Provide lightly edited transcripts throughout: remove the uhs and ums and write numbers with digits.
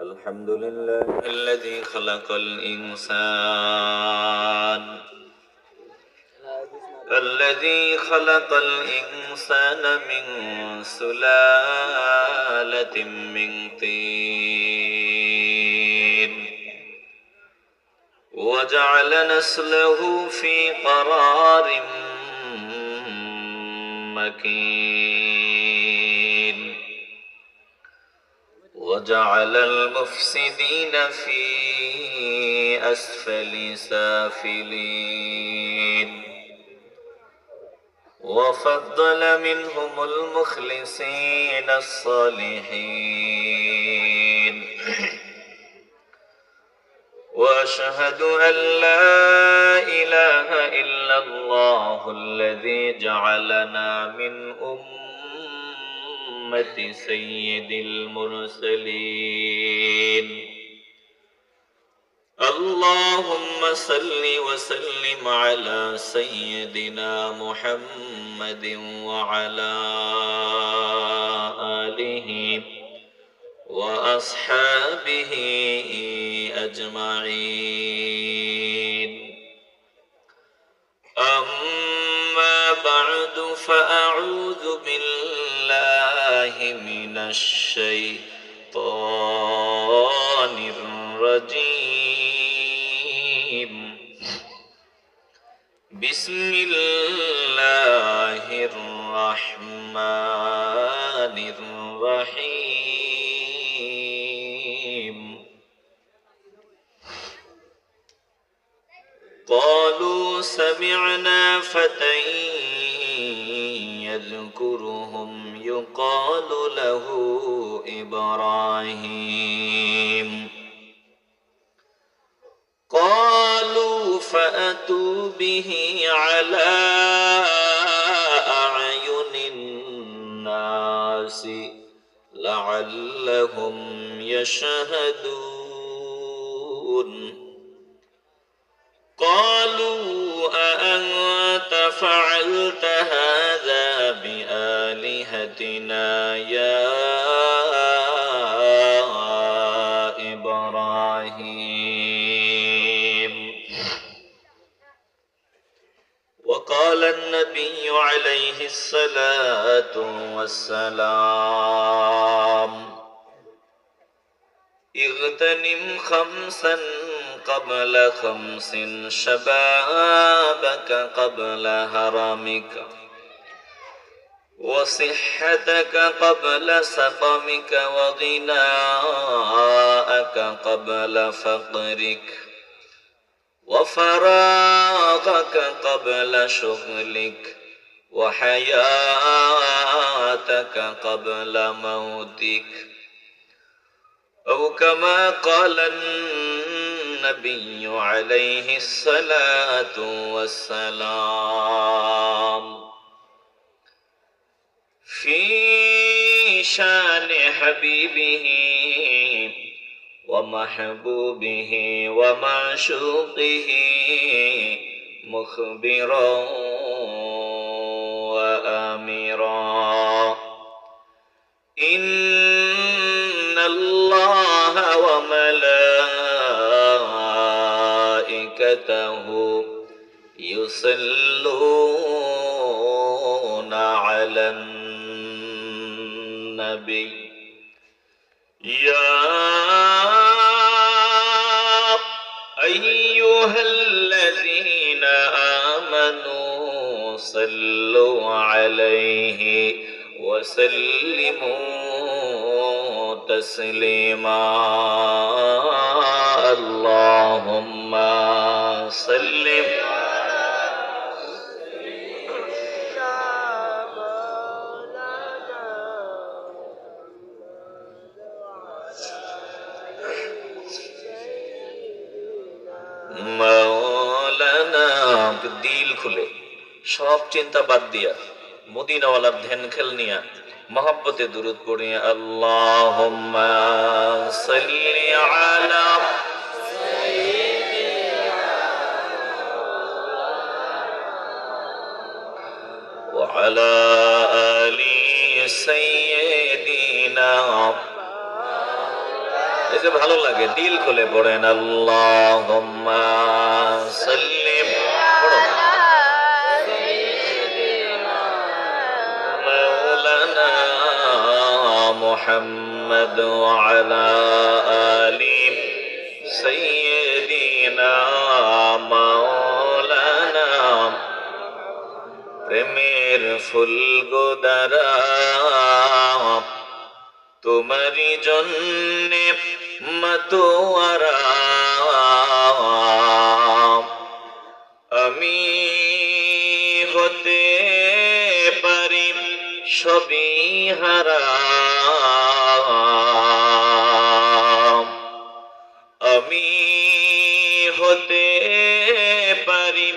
الحمد لله الذي خلق الإنسان من سلالة من طين وجعل نسله في قرار مكين وجعل المفسدين في أسفل سافلين وفضل منهم المخلصين الصالحين وأشهد أن لا إله إلا الله الذي جعلنا من أمة سيد المرسلين اللهم صل وسلم على سيدنا محمد وعلى آله وأصحابه أجمعين أما بعد فأعوذ بالله من الشيطان الرجيم بسم الله الرحمن الرحيم قالوا سمعنا فتى يذكرهم يقال له إبراهيم قالوا فأتوا به على أعين الناس لعلهم يشهدون قالوا أأنت فعلت هذا بآلهتنا يا إبراهيم وقال النبي عليه الصلاة والسلام اغتنم خمسا قبل خمس شبابك قبل هرمك وصحتك قبل سقمك وغناءك قبل فقرك وفراغك قبل شغلك وحياتك قبل موتك أو كما قال النبي عليه الصلاة والسلام في شان حبيبه ومحبوبه ومعشوقه مخبرا وآمرا إن الله وملائكته يصلون على النبي يا أيها الذين آمنوا صلوا عليه وسلموا تسليما اللهم صل মাওলানা দিল খুলে সব চিন্তা বাদ দিয়া মদিনাওয়ালার ধ্যান খেল নিয়া মহব্বতে দুরূদ পড়িয়া আল্লাহুম্মা সাল্লি আলা ওয়া আলা আলি সাইয়্যিদিনা এই যে ভালো লাগে, দিল খুলে পড়েন আল্লাহুম্মা সাল্লি, পড়ো মাওলানা মুহাম্মদ ওয়া আলা আলি সাইয়্যিদিনা মাওলানা। প্রেমের ফুল গোদারা তোমারি জন্যে মতোয়ারা, আমি হতে পারি সবই হারা, আমি হতে পারি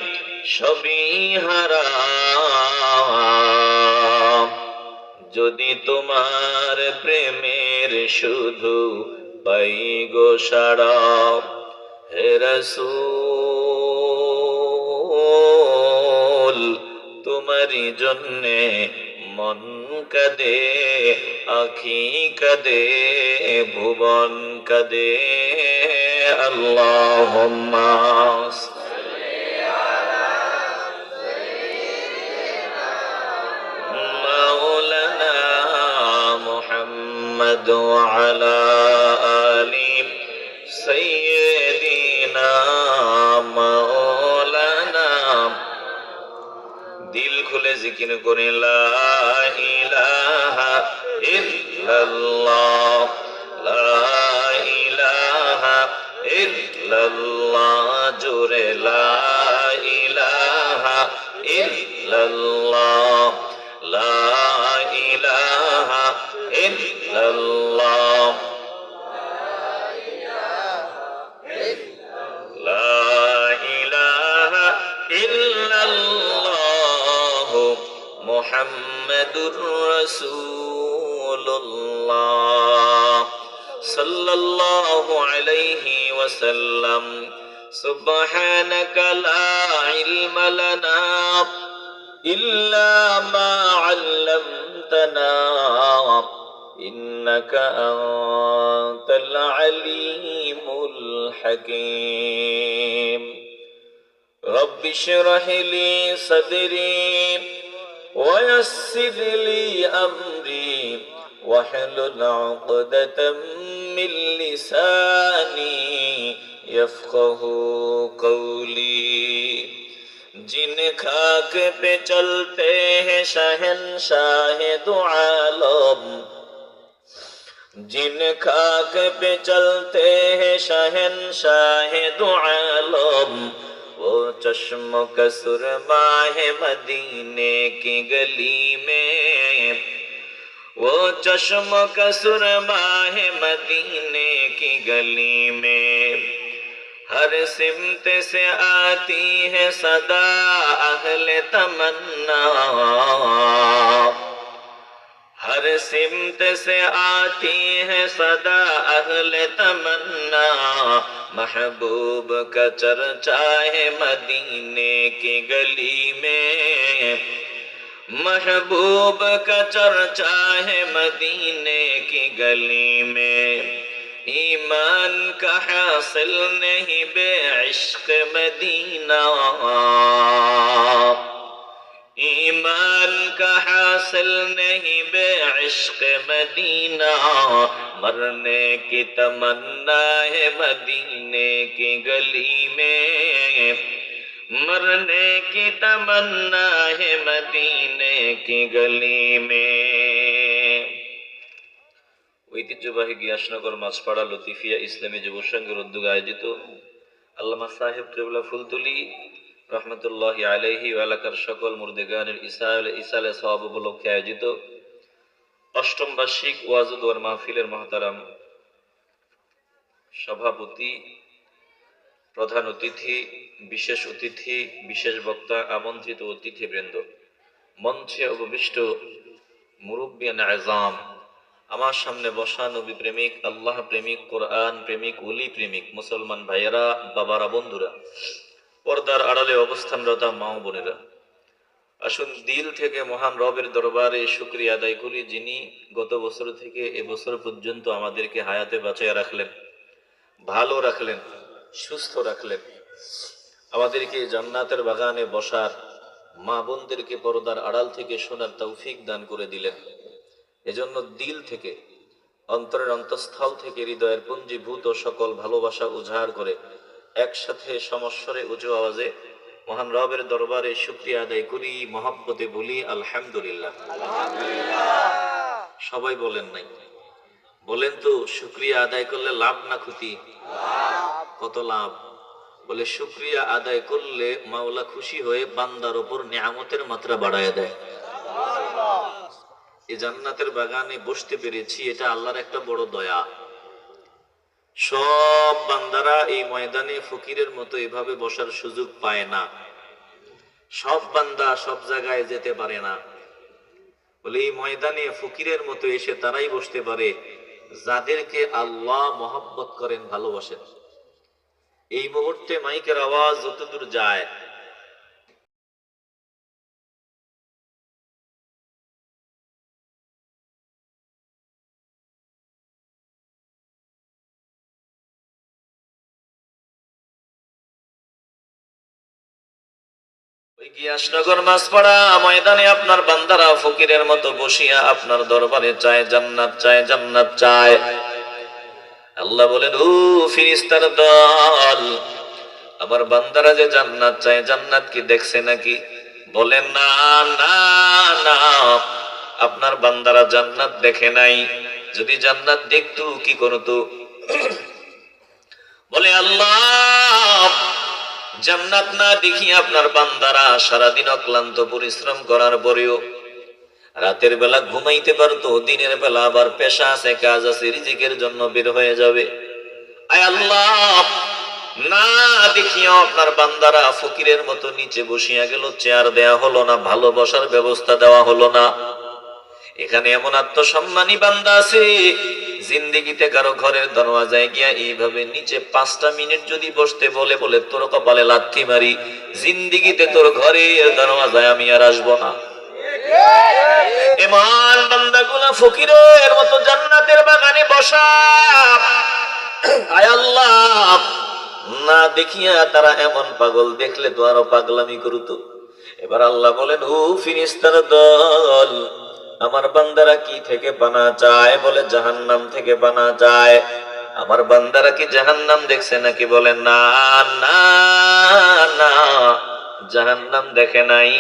সবই হারা, যদি তোমার প্রেমের শুধু পাই গো সাড়া। হে রাসূল তোমারি জন্যে মন কাঁদে, আখি কাঁদে, ভুবন কাঁদে। আল্লাহুম্মা মাওলানা মুহাম্মদ ওয়া আলা আলি সাইয়্যিদিনা মাওলানা। দিল খুলে জিকির করে লা ইলাহা ইল্লাল্লাহ, লা ইলাহা ইল্লাল্লাহ, জোরে লা ইলাহা ইল্লাল্লাহ, লা ইলাহা ইল্লাল্লাহ, লা ইলাহা ইল্লাল্লাহ মুহাম্মাদুর রাসূলুল্লাহ সাল্লাল্লাহু আলাইহি ওয়াসাল্লাম। সুবহানাকা লা ইলমা লানা ইল্লা মা আল্লামতানা ইন্নাকা আনতাল আলিমুল হাকীম। রব্বি ইশরাহ লি সাদরি ওয়া ইয়াসসির লি আমরি واحلل عقدة من لساني يفقهوا قولي। जिन खाक पे चलते हैं शहंशाह दो आलम, जिन खाक पे चलते हैं शहंशाह दो आलम, वो चश्म का सुरमा है मदीने की गली में, वो चश्म का सुरमा है मदीने की गली में। हर सिमत से आती है सदा अहले तमन्ना, हर सिमत से आती है सदा अहले तमन्ना। महबूब का चर्चा है मदीने की गली में, महबूब का चर्चा है मदीने की गली में। ईमान का हासिल नहीं बेइश्क मदीना, ईमान का हासिल नहीं बेइश्क मदीना। मरने की तमन्ना है मदीने की गली में, मरने की तमन्ना है मदीने की गली में। ঐতিহ্যবাহী গিয়াসনগর মাছপাড়া লতিফিয়া ইসলামী যুব সংঘের উদ্যোগে আয়োজিত আল্লামা সাহেব কেবলা ফুলতুলি রহমতুল্লাহি আলাইহি ও এলাকার সকল মুর্দেগানের ইসালে সওয়াব উপলক্ষে আয়োজিত অষ্টম বার্ষিক ওয়াজ ও দোয়ার মাহফিলের মহতারাম সভাপতি, প্রধান অতিথি, বিশেষ অতিথি, বিশেষ বক্তা, আমন্ত্রিত অতিথিবৃন্দ, মঞ্চে উপবিষ্ট মুরব্বিয়ান আযম, আমার সামনে বসা নবী প্রেমিক, আল্লাহ প্রেমিক, কোরআন প্রেমিক, ওলি প্রেমিক মুসলমান ভাইয়েরা, বাবারা, বন্ধুরা, পর্দার আড়ালে অবস্থানরত মা ও বোনেরা, আসুন দিল থেকে মহান রবের দরবারে শুকরিয়া আদায় করি, যিনি গত বছর থেকে এবছর পর্যন্ত আমাদেরকে হায়াতে বাঁচিয়ে রাখলেন। ভালো রাখলেন, সুস্থ রাখলেন, আমাদেরকে জান্নাতের বাগানে বসার, মা বোনদেরকে পর্দার আড়াল থেকে শোনার তৌফিক দান করে দিলেন। এজন্য দিল থেকে, অন্তরের অন্তঃস্থল থেকে, হৃদয়ের পুঞ্জীভূত সকল ভালোবাসা উজাড় করে একসাথে সমস্বরে উঁচু আওয়াজে মহান রবের দরবারে শুকরিয়া আদায় করি, মহব্বতে বলি আলহামদুলিল্লাহ। সবাই বলেন নাই? বলেন তো, শুকরিয়া আদায় করলে লাভ না ক্ষতি? কত লাভ! বলে শুকরিয়া আদায় করলে মাওলা খুশি হয়ে বান্দার উপর নিয়ামতের মাত্রা বাড়ায় দেয়। এই জান্নাতের বাগানে বসতে পেরেছি, এটা আল্লাহর একটা বড় দয়া। সব বান্দারা এই ময়দানে ফকিরের মতো এভাবে বসার সুযোগ পায় না। সব বান্দা সব জায়গায় যেতে পারে না। বলে এই ময়দানে ফকিরের মতো এসে তারাই বসতে পারে যাদেরকে আল্লাহ মহব্বত করেন, ভালোবাসেন। এই মুহূর্তে মাইকের আওয়াজ যতদূর যায়, ওই গিয়াসনগর মাছপাড়া ময়দানে আপনার বান্দারা ফকিরের মতো বসিয়া আপনার দরবারে চায় জান্নাত, চায় জান্নাত চায়। আল্লাহ বলেন, ও ফেরেশতার দল, আমার বান্দারা যে জান্নাত চায়, জান্নাত কি দেখছে নাকি? বলেন না, না, না, আপনার বান্দারা জান্নাত দেখে নাই। যদি জান্নাত দেখতো কি করতো? বলে আল্লাহ, জান্নাত না দেখি আপনার বান্দারা সারাদিন অক্লান্ত পরিশ্রম করার পরেও রাতের বেলা ঘুমাইতে পারতো, দিনের বেলা আবার পেশা আছে, কাজ আছে, রিজিকের জন্য বের হয়ে যাবে। আয় আল্লাহ, না দেখিও আপনার বান্দারা ফকিরের মতো নিচে বসিয়া গেল, চেয়ার দেয়া হলো না, ভালো বসার ব্যবস্থা দেওয়া হলো না। এখানে এমন আত্মসম্মানী বান্দা আছে, জিন্দেগিতে কারো ঘরের দরওয়াজায় গিয়া এইভাবে নিচে 5টা মিনিট যদি বসতে বলে, বলে তোর কপালে লাথি মারি, জিন্দেগিতে তোর ঘরের দরওয়াজায় আমি আর আসবো না। এমন বান্দাগুলা ফকিরের মতো জান্নাতের বাগানে বসা, আয় আল্লাহ, না দেখিয়া তারা এমন পাগল, দেখলে তো আরো পাগলামি করতো। এবার আল্লাহ বলেন, ও ফেরেশতার দল, আমার বান্দারা কি থেকে পানা চায়? বলে জাহান্নাম থেকে পানা চায়। আমার বান্দারা কি জাহান্নাম দেখছে নাকি? বলেন না, না, না, জাহান্নাম দেখে নাই।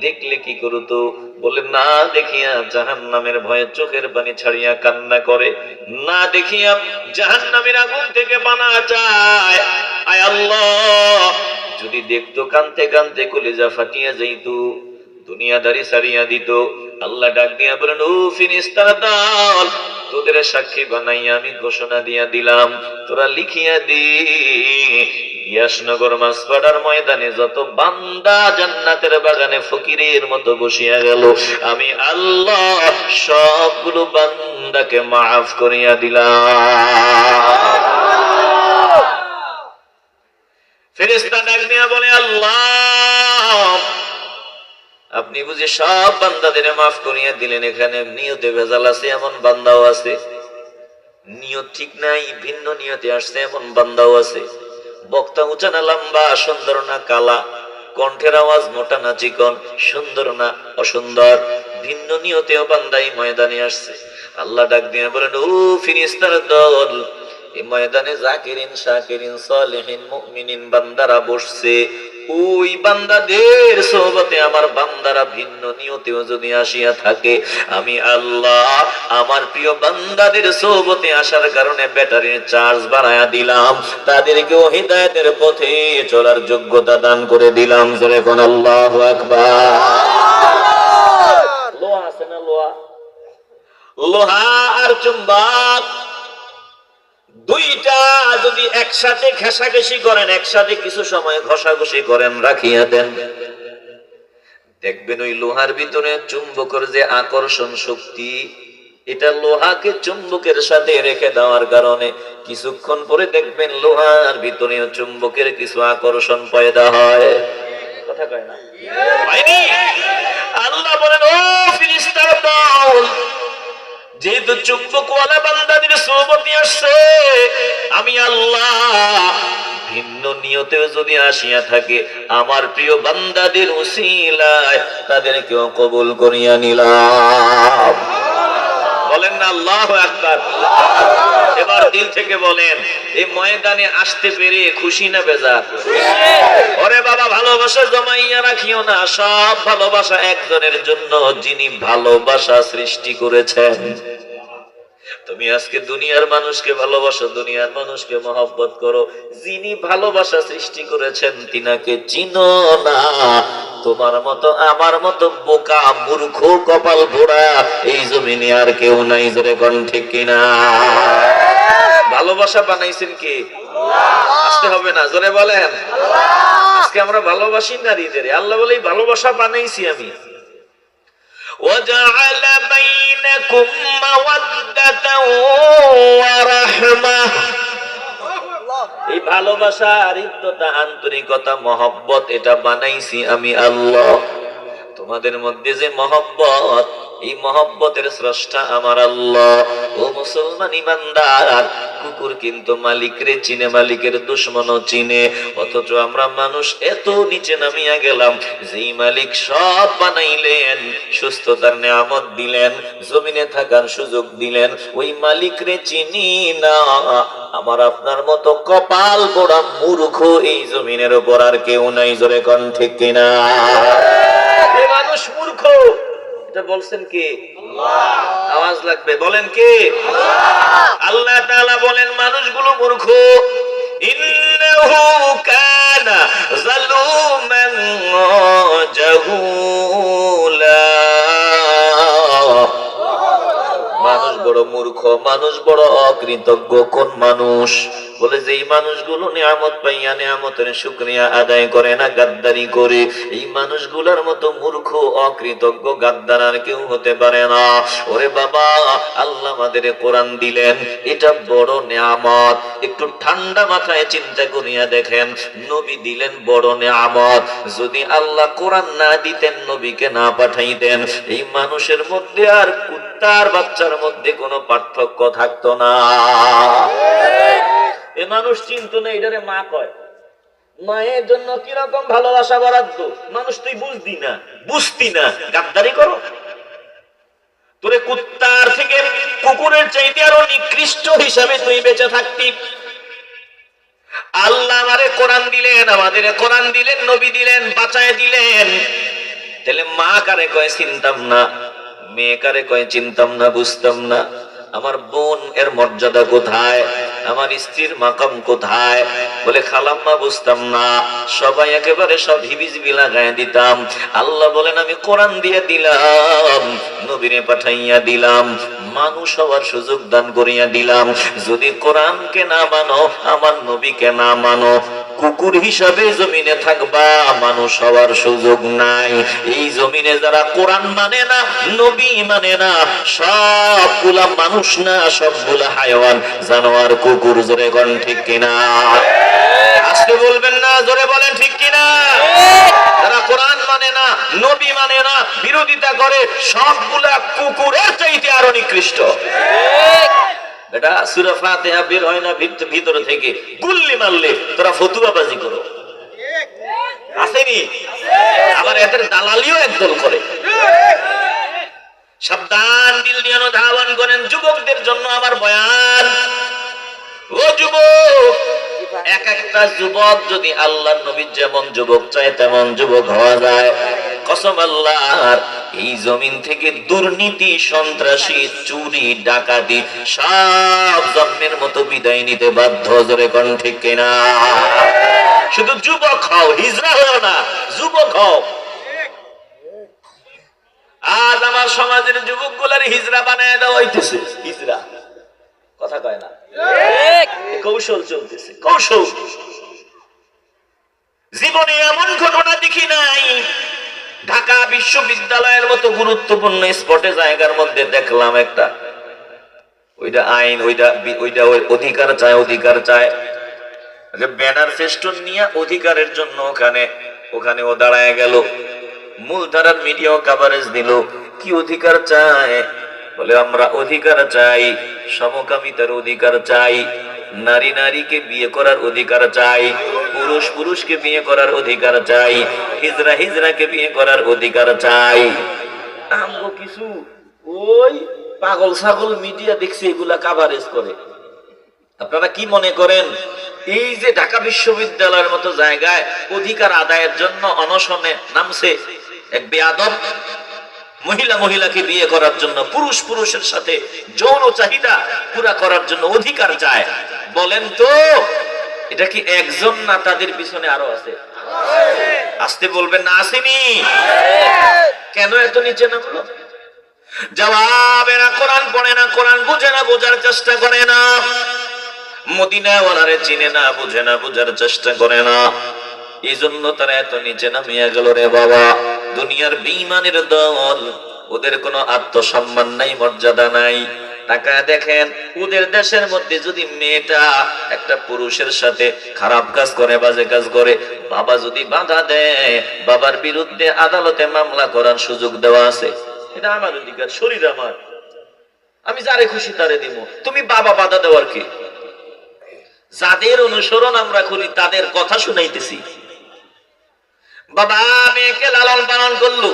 দেখলে কি করতো? বলে না দেখিয়া জাহান্নামের ভয়ে চোখের পানি ছাড়িয়া কান্না করে, না দেখিয়া জাহান্নামের আগুন থেকে পানা চায়। আয় আল্লাহ, যদি দেখতো কানতে কানতে কলিজা ফাটিয়া যাইতো, দুনিয়াদারি ছাড়িয়া দিত। আল্লাহ ডাক দিয়া বলেন, ও ফেরেশতার দল, তোদের সাক্ষী বানাইয়া আমি ঘোষণা দিয়া দিলাম, তোরা লিখিয়া দি, ইয়াসনগর মাছপাড়ার ময়দানে যত বান্দা জান্নাতের বাগানে ফকিরের মতো বসিয়া গেল, আমি আল্লাহ সবগুলো বান্দাকে মাফ করিয়া দিলাম। ফেরেশতা ডাক দিয়া বলে, আল্লাহ, আপনি বুঝি সব বান্দাদের মাফ করিয়া দিলেন, এখানে নিয়তে ভেজাল আছে এমন বান্দাও আছে, নিয়ত ঠিক নাই ভিন্ন নিয়তে আসছে এমন বান্দাও আছে, বক্তা উঁচা না লম্বা, সুন্দর না কালা, কণ্ঠের আওয়াজ মোটা না চিকন, সুন্দর না অসুন্দর, ভিন্ন নিয়তেও বান্দাই ময়দানে আসছে। আল্লাহ ডাক দিয়ে বলেন, ও ফেরেশতার দল, এই ময়দানে জাকিরিন, শাকিরিন, সালিহিন, মুমিনিন বান্দারা বসছে, ওই বান্দাদের সোহবতে আমার বান্দারা ভিন্ন নিয়তেও যদি আসিয়া থাকে, আমি আল্লাহ আমার প্রিয় বান্দাদের সোহবতে আসার কারণে ব্যাটারির চার্জ বাড়ায়া দিলাম, তাদেরকেও হিদায়াতের পথে চলার যোগ্যতা দান করে দিলাম। জোরে কোন আল্লাহু আকবার। লোহা আছে না, লোহা, লোহা আর চুম্বক দুইটা যদি একসাথে ঘেঁষাঘেঁষি করেন, একসাথে কিছু সময় ঘষাঘষি করেন, রাখিয়া দেন, দেখবেন ওই লোহার ভিতরে চুম্বকের যে আকর্ষণ শক্তি, এটা লোহাকে চুম্বকের সাথে রেখে দেওয়ার কারণে কিছুক্ষণ পরে দেখবেন লোহার ভিতরে চুম্বকের কিছু আকর্ষণ পয়দা হয়। কথা কয় না? আল্লাহ বলেন, ও ফেরেশতার দল, যেহেতু চুম্বকওয়ালা বান্দাদের সোহবতে আসছে, আমি আল্লাহ ভিন্ন নিয়তেও যদি আসিয়া থাকে, আমার প্রিয় বান্দাদের উসিলায় তাদেরকেও কবুল করিয়া নিলাম। বলেন না আল্লাহু আকবার। এবার দিল থেকে বলেন, এই ময়দানে আসতে পেরে খুশি না বেজার? ওরে বাবা, ভালোবাসা জমাইয়া রাখিও না, সব ভালোবাসা একজনের জন্য, যিনি ভালোবাসা সৃষ্টি করেছেন। তুমি আজকে দুনিয়ার মানুষকে ভালোবাসো, দুনিয়ার মানুষকে মহব্বত করো, যিনি ভালোবাসা সৃষ্টি করেছেন তিনাকে চিনো না। তোমার মতো আমার মতো বোকা মূর্খ কপাল পোড়া এই জমিনে আর কেউ নাই, জোরে কোন ঠিক কিনা? ভালোবাসা বানাইছেন কে? আসতে হবে না, জোরে বলেন। আজকে আমরা ভালোবাসি নারীদের, আল্লাহ বলেই ভালোবাসা বানাইছি আমি। وَجَعَلَ بَيْنَكُمْ مَوَدَّةً وَرَحْمَةً। এই ভালোবাসা, হৃদ্যতা, আন্তরিকতা, মহব্বত, এটা বানাইছি আমি আল্লাহ। তোমাদের মধ্যে যে মহব্বত, এই মহব্বতের স্রষ্টা আমার আল্লাহ। ও মুসলমান ইমানদার, কুকুর কিন্তু মালিকরে চিনে, মালিকের দুশমনও চিনে, অথচ আমরা মানুষ এত নিচে নামিয়া গেলাম। যেই মালিক সব বানাইলেন, সুস্থতার নিয়ামত দিলেন, জমিনে থাকার সুযোগ দিলেন, ওই মালিকরে চিনি না। আমার আপনার মতো কপাল পোড়া মূর্খ এই জমিনের উপর আর কেউ নাই, জোরে কোন ঠিক কিনা? মানুষ মূর্খ, এটা বলছেন কে? আওয়াজ লাগবে, বলেন কে? আল্লাহ তাআলা বলেন মানুষগুলো মূর্খ। ইন্নাহু কানা যালুমান জাহুলা। মানুষ বড় মূর্খ, মানুষ বড় অকৃতজ্ঞ। কোন মানুষ? বলে যে এই মানুষগুলো নিয়ামত পাইয়া নিয়ামতের শুকরিয়া আদায় করে না, গাদ্দারি করে, এই মানুষগুলোর মতো মূর্খ, অকৃতজ্ঞ, গাদ্দার আর কেউ হতে পারে না। ওরে বাবা, আল্লাহ আমাদের কোরআন দিলেন, এটা বড় নিয়ামত। একটু ঠান্ডা মাথায় চিন্তা করিয়া দেখেন, নবী দিলেন বড় নিয়ামত। যদি আল্লাহ কোরআন না দিতেন, নবীকে না পাঠাইতেন, এই মানুষের মধ্যে আর কুত্তার বাচ্চার মধ্যে কোনো পার্থক্য থাকতো না। এ মানুষ চিন্তা না, এটারে মা কয়। মায়ের জন্য কিরকম ভালোবাসা বরাদ্দ, মানুষ তুই বুঝতি না, গাদ্দারি করো। তোরে কুত্তার থেকে, কুকুরের চাইতে আরো নিকৃষ্ট হিসাবে তুই বেঁচে থাকতি। আল্লাহ আমারে কোরআন দিলেন, আমাদের কোরআন দিলেন, নবী দিলেন, বাঁচায় দিলেন। তাহলে মা কারে কয় চিনতাম না, মেয়ে কারে কয় চিনতাম না, বুঝতাম না। আমার বোন এর মর্যাদা কোথায়, আমার স্ত্রীর মাকাম কোথায়? বলে খালাম্মা বুঝতাম না, সবাই একেবারে সব হিবিজিবি লাগায় দিতাম। আল্লাহ বলেন আমি কোরআন দিয়ে দিলাম, নবীরে পাঠাইয়া দিলাম, মানুষ হওয়ার সুযোগ দান করিয়া দিলাম। যদি কোরআনকে না মানো, আমার নবীকে না মানো, কুকুর হিসাবে জমিনে থাকবা, মানুষ হওয়ার সুযোগ নাই। এই জমিনে যারা কোরআন মানে না, নবী মানে না, সবগুলা মানুষ না, সবগুলা হায়াওয়ান, জানোয়ার, কুকুর, জোরে কোন ঠিক কিনা? আজকে বলবেন না, জোরে বলেন ঠিক কিনা? যারা কোরআন মানে না, নবী মানে না, বিরোধিতা করে, সবগুলা কুকুরের চাইতে আরো নিকৃষ্ট। এটা সূরা ফাতিহা বের হয় না ভিতর থেকে, গুল্লি মারলে তোরা ফতুয়াবাজি করো, আসেনি? আবার এদের দালালিও একদল করে। সাবধান, দিল দিয়ে ধাওয়ান করেন। যুবকদের জন্য আমার বয়ান। ও যুবক, এক একটা যুবক যদি আল্লাহর নবীর যেমন যুবক চায় তেমন যুবক হওয়া যায়। কসম আল্লাহর, এই জমিন থেকে দুর্নীতি, সন্ত্রাসী, চুরি, ডাকাতি সব জন্মের মতো বিদায় নিতে বাধ্য, জোরে কোন ঠিক কিনা? শুধু যুবক হও, হিজড়া হও না, যুবক হও। আজ আমার সমাজের যুবক গুলার হিজড়া বানায় দেওয়া হইতেছে। হিজড়া কথা কয় না, কৌশল চলতেছে, কৌশল। জীবনে এমন ঘটনা দেখি নাই। ঢাকা বিশ্ববিদ্যালয়ের মতো গুরুত্বপূর্ণ স্পটে, জায়গার মধ্যে দেখলাম একটা, ওইটা আইন, ওইটা অধিকার চায়, অধিকার চায়, ব্যানার ফেস্টুন নিয়ে অধিকারের জন্য ওখানে ও দাঁড়ায় গেল। মূলধারার মিডিয়াও কভারেজ দিল। কি অধিকার চায়? বলে আমরা অধিকার চাই, সমকামিতার অধিকার চাই, নারী নারীকে বিয়ে করার অধিকার চাই, পুরুষ পুরুষকে বিয়ে করার অধিকার চাই, হিজরা হিজরাকে বিয়ে করার অধিকার চাই। আমগো কিছু ওই পাগল ছাগল মিডিয়া দেখছি এগুলা কাভারেজ করে। আপনারা কি মনে করেন এই যে ঢাকা বিশ্ববিদ্যালয়ের মতো জায়গায় অধিকার আদায়ের জন্য অনশনে নামছে এক বেয়াদব, মহিলা মহিলাকে বিয়ে করার জন্য, পুরুষ পুরুষের সাথে যৌন চাহিদা পুরা করার জন্য অধিকার চায়, বলেন তো এটা কি একজন না তাদের পিছনে আরো আছে? আসতে বলবেন না আসেনি? কেন এত নিচে নামলো? জবাব এরা কোরআন পড়ে না, কোরআন বুঝে না, বোঝার চেষ্টা করে না, মদিনাওয়ালারে চিনে না, বুঝে না, বোঝার চেষ্টা করে না, এই জন্য তারা এত নিচে নামিয়ে গেল রে বাবা। দুনিয়ার বেঈমানের দল, ওদের কোনো আত্মসম্মান নাই, মর্যাদা নাই। টাকা দেখেন ওদের দেশের মধ্যে যদি মেয়েটা একটা পুরুষের সাথে খারাপ কাজ করে, বাজে কাজ করে, বাবা যদি বাধা দেয়, বাবার বিরুদ্ধে আদালতে মামলা করার সুযোগ দেওয়া আছে। এটা আমার অধিকার, শরীর আমার, আমি যারে খুশি তারে দিব। তুমি বাবা বাধা দেওয়ার কি? যাদের অনুসরণ আমরা করি তাদের কথা শুনাইতেছি। বাবা মেয়েকে লালন পালন করলো,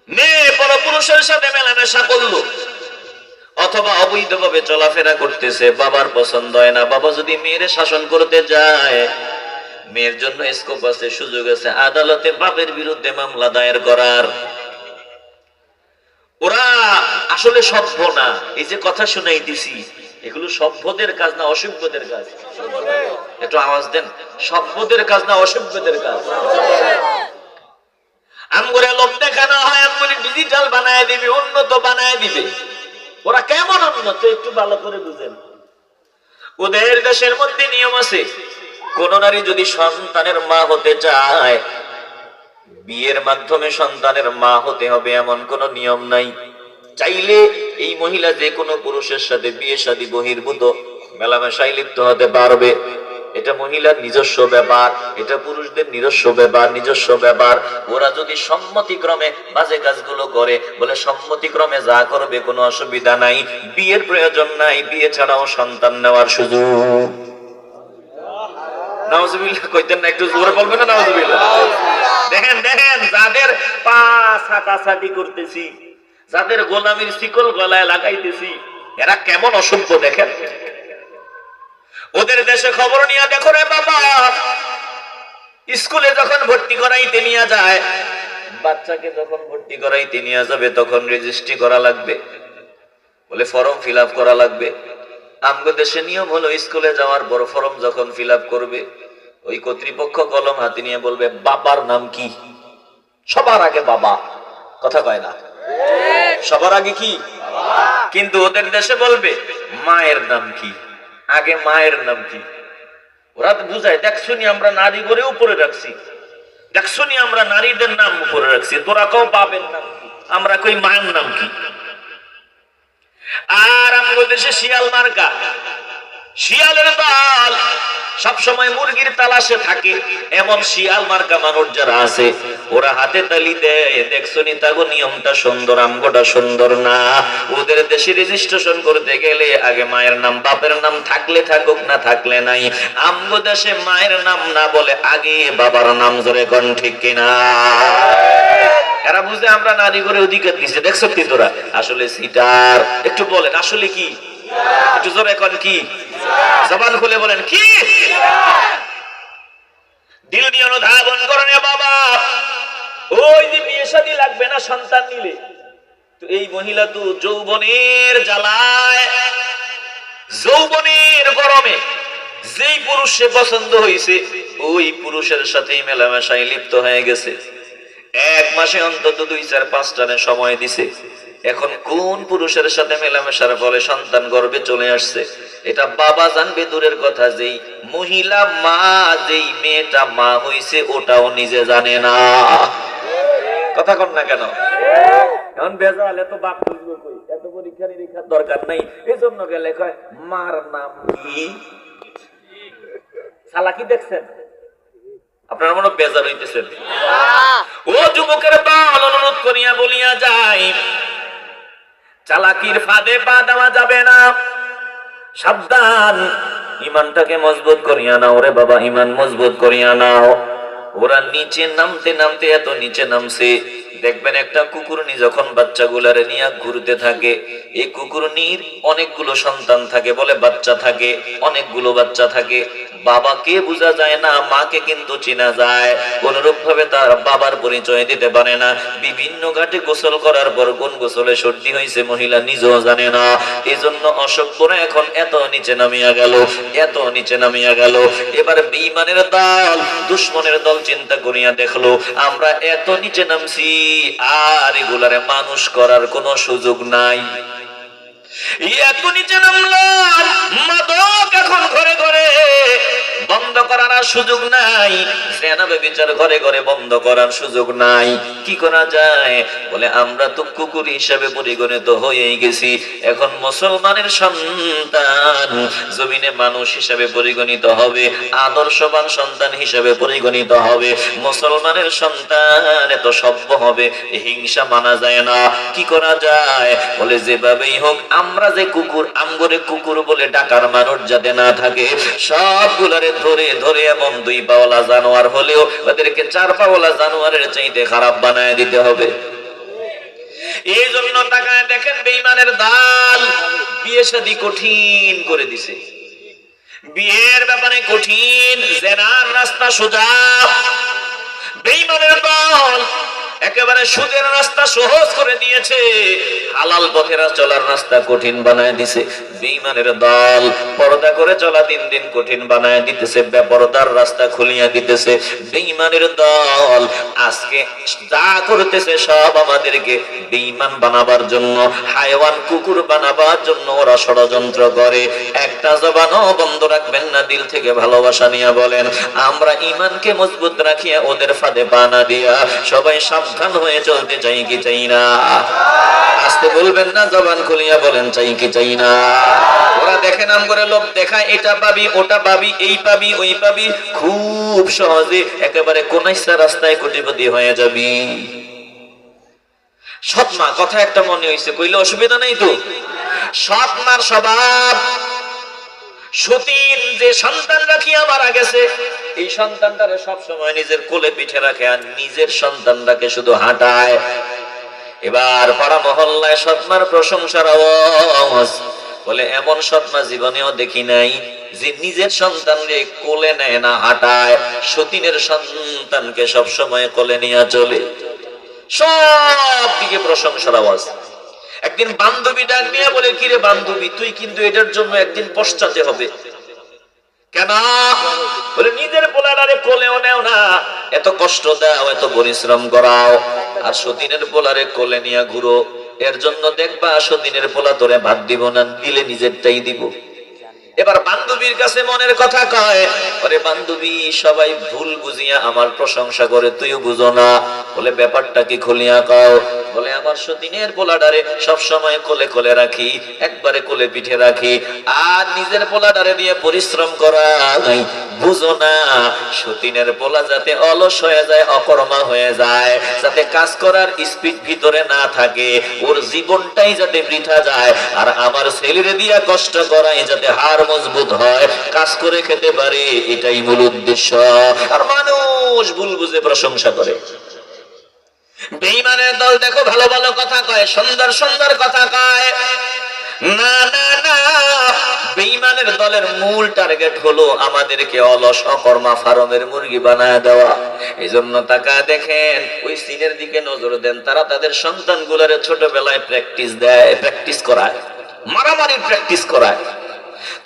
মেয়ে পরপুরুষের সাথে মেলামেশা করলো, অথবা অবৈধভাবে চলাফেরা করতেছে, বাবার পছন্দ হয় না, বাবা যদি মেয়ের শাসন করতে যায়, মেয়ের জন্য স্কোপ আছে, সুযোগ আছে আদালতে বাপের বিরুদ্ধে মামলা দায়ের করার। ওরা আসলে সভ্য না। এই যে কথা শুনাইতেছি এগুলো সভ্যদের কাজ না অসভ্যদের কাজ? একটু আওয়াজ দেন, সভ্যদের কাজ না অসভ্যদের কাজ? আমগরে লোক দেখানো হয়, আমগরে ডিজিটাল বানায় দিবে, উন্নত বানায় দিবে। ওরা কেমন উন্নত একটু ভালো করে বুঝেন। ওদের দেশের মধ্যে নিয়ম আছে, কোন নারী যদি সন্তানের মা হতে চায়, বিয়ের মাধ্যমে সন্তানের মা হতে হবে এমন কোন নিয়ম নাই। চাইলে এই মহিলা যে কোনো পুরুষের সাথে বিয়ে শাদী বহির্ভূত মেলামেশায় লিপ্ত হতে পারবে। এটা মহিলার নিজস্ব ব্যাপার, এটা পুরুষদের নিজস্ব ব্যাপার, নিজস্ব ব্যাপার। ওরা যদি সম্মতিক্রমে বাজে কাজগুলো করে, বলে সম্মতিক্রমে যা করবে কোনো অসুবিধা নাই, বিয়ের প্রয়োজন নাই, বিয়ে ছাড়াও সন্তান নেওয়ার সুযোগ। নাউজুবিল্লাহ কইতেন না? একটু জোরে বলবেন না নাউজুবিল্লাহ? দেখেন দেখেন, যাদের পা ছাটাছাটি করতেছি, যাদের গোলামির শিকল গলায় লাগাইতেছি, এরা কেমন অসভ্য দেখেন। ওদের দেশে খবর নিয়ে দেখো রে বাবা, স্কুলে যখন ভর্তি করাইতে নিয়ে যায়, বাচ্চাকে যখন ভর্তি করাইতে নিয়ে যাবে তখন রেজিস্ট্রি করা লাগবে, বলে ফর্ম ফিল আপ করা লাগবে। আমগো দেশে নিয়ম হলো স্কুলে যাওয়ার পর ফর্ম যখন ফিল আপ করবে, ওই কর্তৃপক্ষ কলম হাতে নিয়ে বলবে বাবার নাম কি। সবার আগে বাবা, কথা কয় না? সবার আগে কি? কিন্তু ওদের দেশে বলবে মায়ের নাম কি, আগে মায়ের নাম কি। ওরা তো বুঝায়, দেখছুনি আমরা নারী করে উপরে রাখছি, দেখছুনি আমরা নারীদের নাম উপরে রাখছি, তোরা কেউ বাবের নাম কি, আমরা কই মায়ের নাম কি। আর আমাদের দেশে শিয়াল মার্কা, শিয়ালের দল সবসময় মুরগির তালাশে থাকে। এমন শিয়াল মার্কা মানুষ যারা আছে, ওরা হাতে তালি দেয়, দেখছনি তাগো নিয়মটা সুন্দর, আমগোটা সুন্দর না। ওদের দেশে রেজিস্ট্রেশন করতে গেলে আগে মায়ের নাম, বাপের নাম থাকলে থাকুক না থাকলে নাই। আমগো দেশে মায়ের নাম না বলে আগে বাবার নাম, জোরে কোন ঠিক কিনা? এরা বুঝে আমরা নারী করে অধিকার দিছে, দেখছো কি তোরা? আসলে সিটার। একটু বলেন আসলে কি? একটু জোরে কোন কি? জবান খুলে বলেন কি? দিল দিয়ে অনুধাবন করেন বাবা। ওই যে বিয়ে শাদী লাগবে না সন্তান নিলে, তো এই মহিলা তো যৌবনের জ্বালায়, যৌবনের গরমে যেই পুরুষে পছন্দ হয়েছে ওই পুরুষের সাথেই মেলামেশায় লিপ্ত হয়ে গেছে। এক মাসে অন্তত 2-4-5 সময় দিছে। এখন কোন পুরুষের সাথে মেলামেশার ফলে সন্তান গর্ভে চলে আসছে এটা বাবা জানবে দূরের কথা, যেই মহিলা মা, যেই মেয়েটা মা হইছে ওটাও নিজে জানে না। কথা কন না কেন? এখন বেজাল, এত বাপ বুঝবো কই, এত পরীক্ষা নিরীক্ষার দরকার নাই। এই জন্য গেলে কয় মার নাম কি। চালাকি দেখছেন আপনারা? মনে বেজার হইতেছেন? ও যুবকের দল, অনুরোধ করিয়া বলিয়া যায়, চালাকির ফাঁদে পা দেওয়া যাবে না, সাবধান। ইমানটাকে মজবুত করিয়া নাও রে বাবা, ইমান মজবুত করিয়া নাও। ওরা নিচে নামতে নামতে এত নিচে নামছে, দেখবেন একটা কুকুরনি যখন বাচ্চাগুলারে নিয়ে ঘুরতে থাকে, এই কুকুরনির অনেকগুলো সন্তান থাকে, বলে বাচ্চা থাকে, অনেকগুলো বাচ্চা থাকে। বাবাকে বোঝা যায় না, মাকে কিন্তু চেনা যায়। অনুরূপ ভাবে তার বাবার পরিচয় দিতে পারে না। বিভিন্ন ঘাটে গোসল করার পর কোন গোসলে সর্দি হয়েছে মহিলা নিজেও জানে না। এজন্য অসভ্যরা এখন এত নিচে নামিয়া গেল, এত নিচে নামিয়া গেল। এবার বেঈমানের দল, দুশ্মনের দল চিন্তা করিয়া দেখলো আমরা এত নিচে নামছি, আর এগুলারে মানুষ করার কোনো সুযোগ নাই। এত নিচে নামলাম, মাদক এখন ঘরে ঘরে, বন্ধ করার আর সুযোগ নাই। জেনা ব্যভিচার ঘরে ঘরে বন্ধ করার সুযোগ নাই। কি করা যায়? বলে আমরা তো কুকুর হিসাবে পরিগণিত হয়েই গেছি, এখন মুসলমানের সন্তান জমিনে মানুষ হিসাবে পরিগণিত হবে, আদর্শবান সন্তান হিসাবে পরিগণিত হবে। মুসলমানের সন্তান এত সভ্য হবে, হিংসা মানা যায় না। কি করা যায়? বলে যেভাবেই হোক আমরা যে কুকুর, আমগরে কুকুর বলে ডাকার মানুষ যাতে না থাকে, সবগুলারে ধরে ধরে এমন 2 পাওয়ালা জানোয়ার হলেও ওদেরকে 4 পাওয়ালা জানোয়ারের চাইতে খারাপ বানায় দিতে হবে। এই জন্য তাকায় দেখেন বেঈমানের দল বিয়ে শাদী কঠিন করে দিছে, বিয়ের ব্যাপারে কঠিন, জেনার রাস্তা সোজা। বেঈমানের দল একেবারে সুদের রাস্তা সহজ করে দিয়েছে, হালাল পথে চলার রাস্তা কঠিন বানায় দিছে। বেঈমানের দল পর্দা করে চলা দিন দিন কঠিন বানায় দিতেছে, বেপরদার রাস্তা খুলিয়া দিতেছে। বেঈমানের দল আজকে যা করতেছে সব আমাদেরকে বেঈমান বানাবার জন্য, হায়ওয়ান কুকুর বানাবার জন্য ওরা ষড়যন্ত্র করে। একটা জবানও বন্ধ রাখবেন না, দিল থেকে ভালোবাসা নিয়ে বলেন আমরা ইমানকে মজবুত রাখিয়া ওদের ফাঁদে পা না দিয়া সবাই সাবধান হয়ে চলতে চাই কি চাই না? আসতে বলবেন না, জবান খুলিয়া বলেন চাই কি চাই না? ওরা দেখে নাম করে লোভ দেখায়, এটা পাবি ওটা পাবি, এই পাবি ওই পাবি, খুব সহজে একেবারে কোনাইসা রাস্তায় কোটিপতি হয়ে যাবি। সৎমা কথা একটা মনে হইছে, কইলে অসুবিধা নাই তো। সৎমার স্বভাব, সতীন যে সন্তান রাখিয়া মারা গেছে, এই সন্তানটারে সব সময় নিজের কোলে পিঠে রাখে আর নিজের সন্তানটাকে শুধু হাঁটায়। এবার পাড়া মহল্লায় সৎমার প্রশংসার আওয়াজ, বলে এমন সৎমা জীবনেও দেখি নাই যে নিজের সন্তানকে কোলে নেয় না, হাঁটায়। সতীনের সন্তানকে সব সময় কোলে নিয়ে চলে। সব দিকে প্রশংসার আওয়াজ। একদিন বান্ধবী ডাক নিয়ে বলে, কিরে বান্ধবী, তুই কিন্তু এটার জন্য একদিন পশ্চাতে হবে। কেন? বলে নিজের পোলারে কোলেও নেও না, এত কষ্ট দাও, এত পরিশ্রম করাও, আর সতীনের পোলারে কোলে নিয়ে ঘুরো। এর জন্য দেখবা সতীনের পোলা তোরে ভাত দিব না, দিলে নিজেরটাই দিব। এবার বান্ধবীর কাছে মনের কথা কয়, আরে বান্ধবী সবাই ভুল বুঝিয়া আমার প্রশংসা করে, তুইও বুঝো না। বলে ব্যাপারটা কি খুলিয়া কও? বলে আমার সতীনের পোলাডারে সব সময় কোলে কোলে রাখি, একবারে কোলে পিঠে রাখি, আর নিজের পোলাডারে দিয়ে পরিশ্রম করাই। বুঝো না, সতীনের পোলা যাতে অলস হয়ে যায়, অকর্মা হয়ে যায়, যাতে কাজ করার স্পিড ভিতরে না থাকে, ওর জীবনটাই যাতে বৃথা যায়, আর আমার ছেলেরে দিয়া কষ্ট করাই যাতে হার মজবুত হয়, কাজ করে খেতে পারে, এটাই মূল উদ্দেশ্য। আর মানুষ ভুল বুঝে প্রশংসা করে। বেঈমানের দল দেখো ভালো ভালো কথা কয়, সুন্দর সুন্দর কথা কয়। না না না, বেঈমানের দলের মূল টার্গেট হলো আমাদেরকে অলস অকর্মা ফার্মের মুরগি বানায় দেওয়া। এজন্য তাকা দেখেন, ওই সিনের দিকে নজর দেন, তারা তাদের সন্তানগুলোরে ছোটবেলায় প্র্যাকটিস করায়, মারামারির প্র্যাকটিস করায়,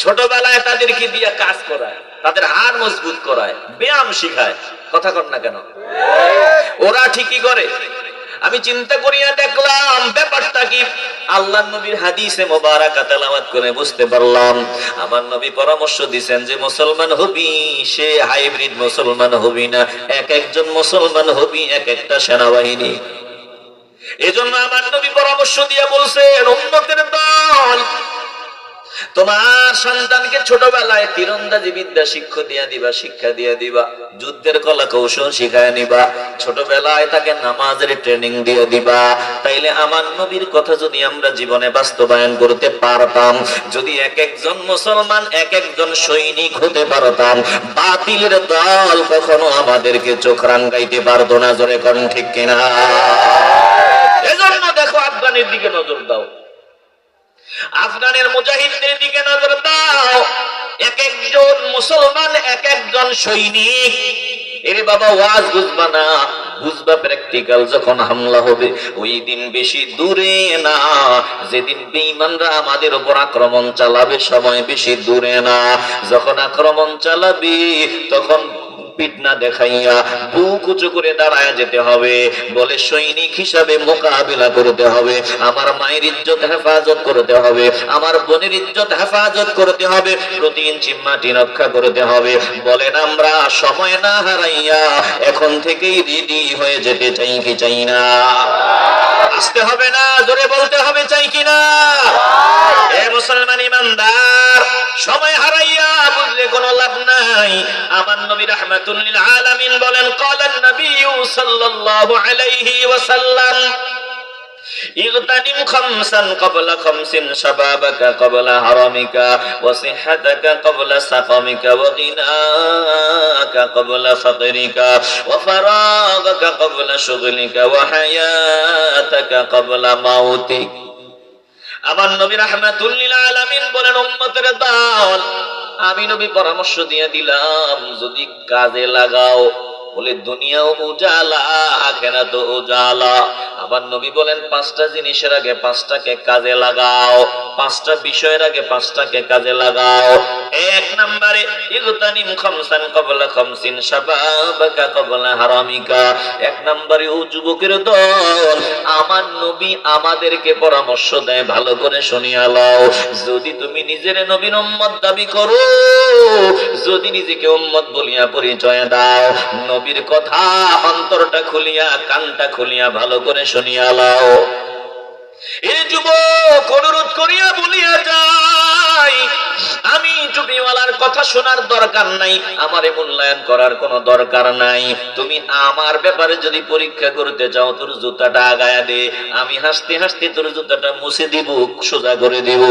ছোটবেলায় তাদেরকে দিয়ে কাজ করায়, তাদের হাড় মজবুত করায়, ব্যায়াম শিখায়। কথা কর না কেন? ওরা ঠিকই করে। আমি চিন্তা করিয়া দেখলাম ব্যাপারটা কি। আল্লাহর নবীর হাদিসে মোবারকা তেলাওয়াত করে বুঝতে পারলাম, আমার নবী পরামর্শ দিবেন যে মুসলমান হবি সে হাইব্রিড মুসলমান হবি না, এক একজন মুসলমান হবি এক একটা সেনাবাহিনী। এজন্য আমার নবী পরামর্শ দিয়ে বলছেন, উম্মতের দল তোমার সন্তানকে ছোটবেলায় তীরন্দাজি বিদ্যা শিক্ষা দিয়া দিবা, যুদ্ধের কলা কৌশল শিখায় নিবা, ছোটবেলায় তাকে নামাজের ট্রেনিং দিয়ে দিবা। তাইলে আমার নবীর কথা যদি আমরা জীবনে বাস্তবায়ন করতে পারতাম, যদি এক একজন মুসলমান এক একজন সৈনিক হতে পারতাম, বাতিলের দল কখনো আমাদেরকে চোখ রাঙাইতে পারতো না। জোরে কোন ঠিক কিনা? এজন্য দেখো, আফগানের দিকে নজর দাও, আফগানের মুজাহিদদের দিকে নজর দাও। এক একজন মুসলমান এক একজন সৈনিক। এরে বাবা, ওয়াজ বুঝবা না, বুঝবা প্র্যাকটিক্যাল। যখন হামলা হবে ওই দিন বেশি দূরে না, যেদিন বেঈমানরা আমাদের উপর আক্রমণ চালাবে সময় বেশি দূরে না। যখন আক্রমণ চালাবে তখন পিঠ না দেখাইয়া বুক উঁচু করে দাঁড়ায় যেতে হবে। বলে সৈনিক হিসাবে মোকাবিলা করতে হবে, আমার মায়ের ইজ্জত হেফাজত করতে হবে, আমার বোনের ইজ্জত হেফাজত করতে হবে, প্রতি ইঞ্চি মাটি রক্ষা করতে হবে। বলেন আমরা সময় না হারাইয়া এখন থেকেই রেডি হয়ে যেতে চাই কি চাই না? আসতে হবে না, জোরে বলতে হবে, চাই কিনা? এ মুসলমান ইমানদার, সময় হারাইয়া বুঝলে কোনো লাভ নাই। আমার নবী রাহমাতুল লিল আলামিন বলেন, ক্বালান নবী সাল্লাল্লাহু আলাইহি ওয়াসাল্লাম, ইগতানিম খামসান ক্বাবলা খামসিন, শাবাবাকা ক্বাবলা হারামিকা, ওয়া সিহহাতাকা ক্বাবলা সাকামিকা, ওয়া গিনাকা ক্বাবলা ফাকরিকা, ওয়া ফারাগাকা ক্বাবলা শুগলিকা, ওয়া হায়াতাকা ক্বাবলা মাউতিক। আমার নবী রাহমাতুল লিল আলামিন বলেন, উম্মতের দল, আমি নবী পরামর্শ দিয়ে দিলাম যদি কাজে লাগাও, বলে দুনিয়াও উজালা আখিরাতও উজালা। আবার নবী বলেন, পাঁচটা জিনিসের আগে পাঁচটাকে কাজে লাগাও, পাঁচটা বিষয়ের আগে পাঁচটাকে কাজে লাগাও। এক নম্বরে, ইগতানিম খামসান ক্বাবলা খামসিন, শাবাবাকা ক্বাবলা হারামিকা। এক নম্বরে, ও যুবকের দল, আমার নবী আমাদেরকে পরামর্শ দেয়, ভালো করে শুনিয়া লও। যদি তুমি নিজের নবীর উম্মত দাবি করো, যদি নিজেকে উম্মত বলিয়া পরিচয় দাও, নবীর কথা অন্তরটা খুলিয়া কানটা খুলিয়া ভালো করে শুনিয়া লও। এই যুবক অনুরোধ করিয়া বলিয়া যাই, আমি টুপিওয়ালার কথা শোনার দরকার নাই, আমারে মূল্যায়ন করার কোনো দরকার নাই। তুমি আমার ব্যাপারে যদি পরীক্ষা করতে চাও, তোর জুতাটা আগায়া দে, আমি হাসতে হাসতে তোর জুতাটা মুছে দিব, সোজা করে দিব।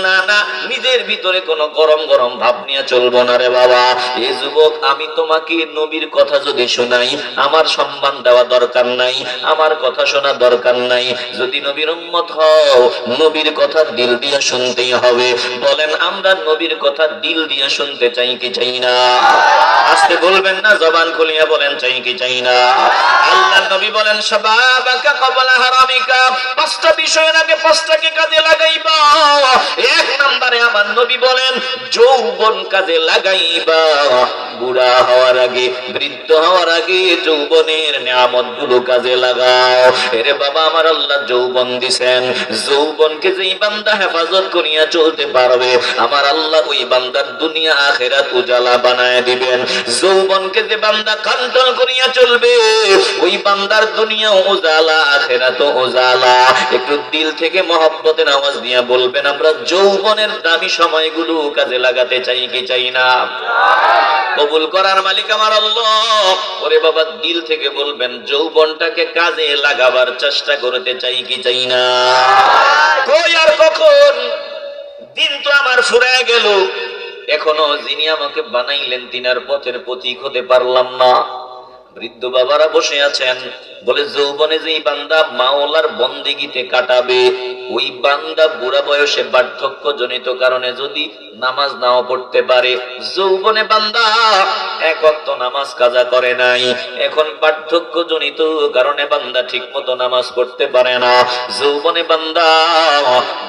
না না, নিজের ভিতরে কোনো গরম গরম ভাব নিয়ে চলবো না রে বাবা। এ যুবক, আমি তোমাকে নবীর কথা যদি শোনাই, আমার সম্মান দেওয়া দরকার নাই, আমার কথা শোনা দরকার নাই। যদি নবীর উম্মত হও, নবীর কথা দিল দিয়ে শুনতেই হবে। বলেন, আমরা নবীর কথা দিল দিয়ে শুনতে চাই কি চাই না? আস্তে বলবেন না, জবান খুলিয়া বলেন, চাই কি চাই না? আল্লাহর নবী বলেন, শাবাবাকা ক্বাবলা হারামিকা, পাঁচটা বিষয়ের আগে পাঁচটাকে কাজে লাগাইবা। এক নম্বরে আমার নবী বলেন, যৌবন কাজে লাগাইবা। বুড়া হওয়ার আগে, বৃদ্ধ হওয়ার আগে যৌবনের নিয়ামতগুলো কাজে লাগাও। এরে বাবা, আমার আল্লাহ যৌবন দিবেন, যৌবনকে যেই বান্দা হেফাজত করিয়া চলতে পারবে, আমার আল্লাহ ওই বান্দার দুনিয়া আখিরাত উজালা বানায় দিবেন। যৌবনকে যে বান্দা কন্ট্রোল করিয়া চলবে, ওই বান্দার দুনিয়া উজালা আখিরাত উজালা। একটু দিল থেকে মহব্বতের আওয়াজ দিয়ে বলবেন, আমরা যৌবনের দামি সময়গুলো কাজে লাগাতে চাই কি চাই না? কবুল করার মালিক আমার আল্লাহ। ওরে বাবা, দিল থেকে বলবেন, যৌবনটাকে কাজে লাগাবার চেষ্টা করতে চাই কি চাই না? কই আর কখন? দিন তো আমার ফুরায় গেল, এখনো যিনি আমাকে বানাইলেন তিনার পথের প্রতীক হতে পারলাম না। বৃদ্ধ বাবারা বসে আছেন, বলে যৌবনে যেই বান্দা মাওলার বন্দেগীতে কাটাবে, ওই বান্দা বুড়া বয়সে বার্ধক্য জনিত কারণে যদি নামাজ নাও পড়তে পারে, যৌবনে বান্দা এক ওয়াক্ত নামাজ কাজা করে নাই, এখন বার্ধক্য জনিত কারণে বান্দা ঠিক মতো নামাজ পড়তে পারে না। যৌবনে বান্দা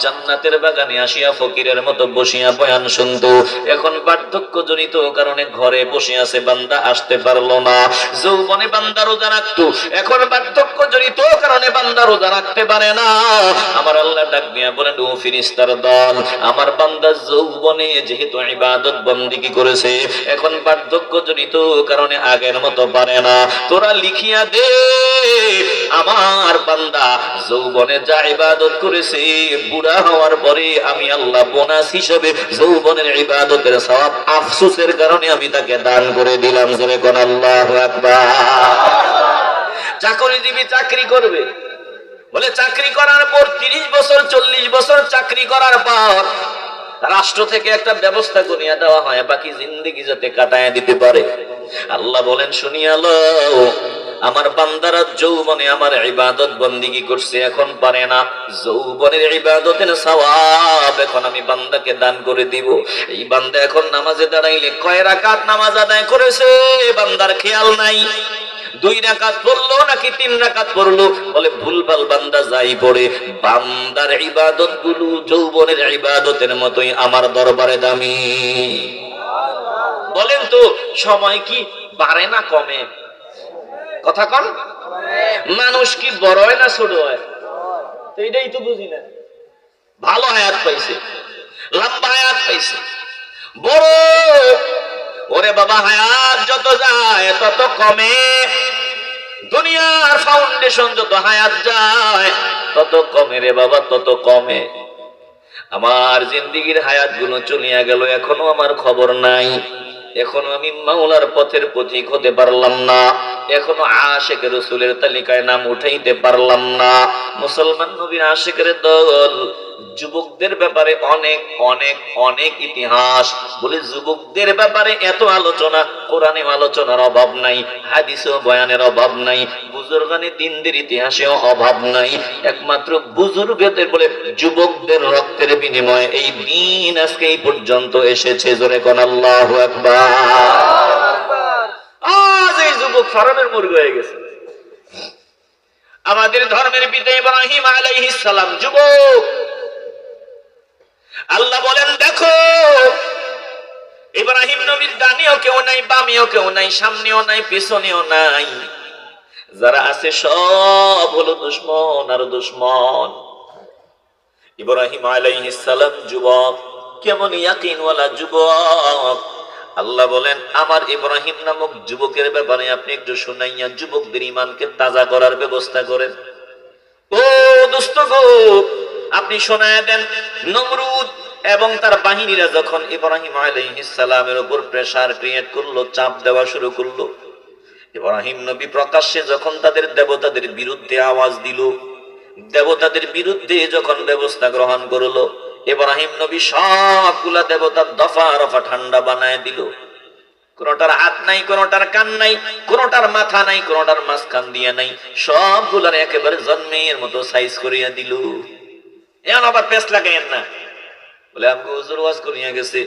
জান্নাতের বাগানে আসিয়া ফকিরের মতো বসিয়া বয়ান শুনতো, এখন বার্ধক্য জনিত কারণে ঘরে বসে আছে, বান্দা আসতে পারলো না। যৌবনে বান্দা রোজা রাখতো, এখন বার্ধক্য জনিত কারণে বান্দা রোজা রাখতে পারে না। আমার আল্লাহ ডাক দিয়া বলেন, ও ফেরেশতার দল, আমার বান্দা যৌবনে যেহেতু ইবাদত বন্দেগী করেছে, এখন বার্ধক্য জনিত কারণে আগের মতো পারে না, তোরা লিখিয়া দে আমার বান্দা যৌবনে যা ইবাদত করেছে, বুড়া হওয়ার পরে আমি আল্লাহ বোনাস হিসেবে যৌবনের ইবাদতের সওয়াব আফসোসের কারণে আমি তাকে দান করে দিলাম। জোরে কোন আল্লাহু আকবার। চাকরিজীবী চাকরি করবে, বলে চাকরি করার পর 30 বছর 40 বছর চাকরি করার পর রাষ্ট্র থেকে একটা ব্যবস্থা করিয়া দেওয়া হয় বাকি জিন্দেগি যাতে কাটায় দিতে পারে। আল্লাহ বলেন, শুনিয়া লও, আমার বান্দারা যৌবনে আমার ইবাদত বন্দেগী করছে, এখন পারে না, যৌবনের ইবাদতের সওয়াব এখন আমি বান্দাকে দান করে দিব। এই বান্দা এখন নামাজে দাঁড়াইলে কয় রাকাত নামাজ আদায় করেছে বান্দার খেয়াল নাই, 2 রাকাত পড়লো নাকি 3 রাকাত পড়লো, বলে ভুলভাল বান্দা যাই পড়ে, বান্দার ইবাদত গুলো যৌবনের ইবাদতের মতোই আমার দরবারে দামি। বলেন তো সময় কি বাড়ে না কমে? কথা কন, মানুষ কি বড় হয় না ছোট হয়? তো এটাই তো বুঝি না। ভালো হায়াত পাইছে, লম্বা হায়াত পাইছে, বড়, ওরে বাবা হায়াত যত যায় তত কমে, দুনিয়ার ফাউন্ডেশন যত হায়াত যায় তত কমে রে বাবা, তত কমে। আমার জিন্দেগির হায়াত গুলো চলিয়া গেল, এখনো আমার খবর নাই, এখনো আমি মাওলার পথের পথিক হতে পারলাম না, এখনো আশিক রাসূলের তালিকায় নাম উঠাইতে পারলাম না। মুসলমান নবীর আশিকের দল যুবকদের ব্যাপারে অনেক অনেক অনেক ইতিহাস, বলে যুবকদের ব্যাপারে এত আলোচনা, কোরআনে আলোচনার অভাব নাই, হাদিসেও বয়ানের অভাব নাই, বুজুর্গানে দিনদের ইতিহাসেও অভাব নাই, একমাত্র বুজুর্গদের বলে যুবকদের রক্তের বিনিময়ে এই দিন আজকে এই পর্যন্ত এসেছে। জোরে কোন আল্লাহু আকবার। আজ এই যুবক ফারামের মুরগি হয়ে গেছে। আমাদের ধর্মের পিতা ইব্রাহিম আলাইহিস সালাম যুবক। আল্লাহ বলেন, দেখো ইব্রাহিম নবীর ডানেও কেউ নাই, বামেও কেউ নাই, সামনেও নাই, পেছনেও নাই, যারা আছে সব হলো দুশমন আর দুশমন। ইব্রাহিম আলাইহিস সালাম যুবক, কেমন ইয়াকিনওয়ালা যুবক। আল্লাহ বলেন, আমার ইব্রাহিম নামক যুবকের ব্যাপারে আপনি একটু শুনাইয়া যুবকদের ঈমানকে তাজা করার ব্যবস্থা করেন। ও দোস্ত গো, আপনি শোনায় দেন, নমরুদ এবং তার বাহিনীরা যখন ইব্রাহিম আলাইহিস সালামের উপর প্রেসার ক্রিয়েট করলো, চাপ দেওয়া শুরু করলো, ইব্রাহিম নবী প্রকাশ্যে যখন তাদের দেবতাদের বিরুদ্ধে আওয়াজ দিল, দেবতাদের বিরুদ্ধে যখন ব্যবস্থা গ্রহণ করলো, ইব্রাহিম নবী সবগুলা দেবতার দফা রফা ঠান্ডা বানায় দিল। কোনটার হাত নাই, কোনটার কান নাই, কোনটার মাথা নাই, কোনটার মাঝখান দিয়া নাই, সবগুলার একেবারে জন্মের মতো সাইজ করিয়া দিল। এখন আবার পেস লাগাইয়েন না, বলে আমগো হুজুর ওয়াজ করিয়া গেছে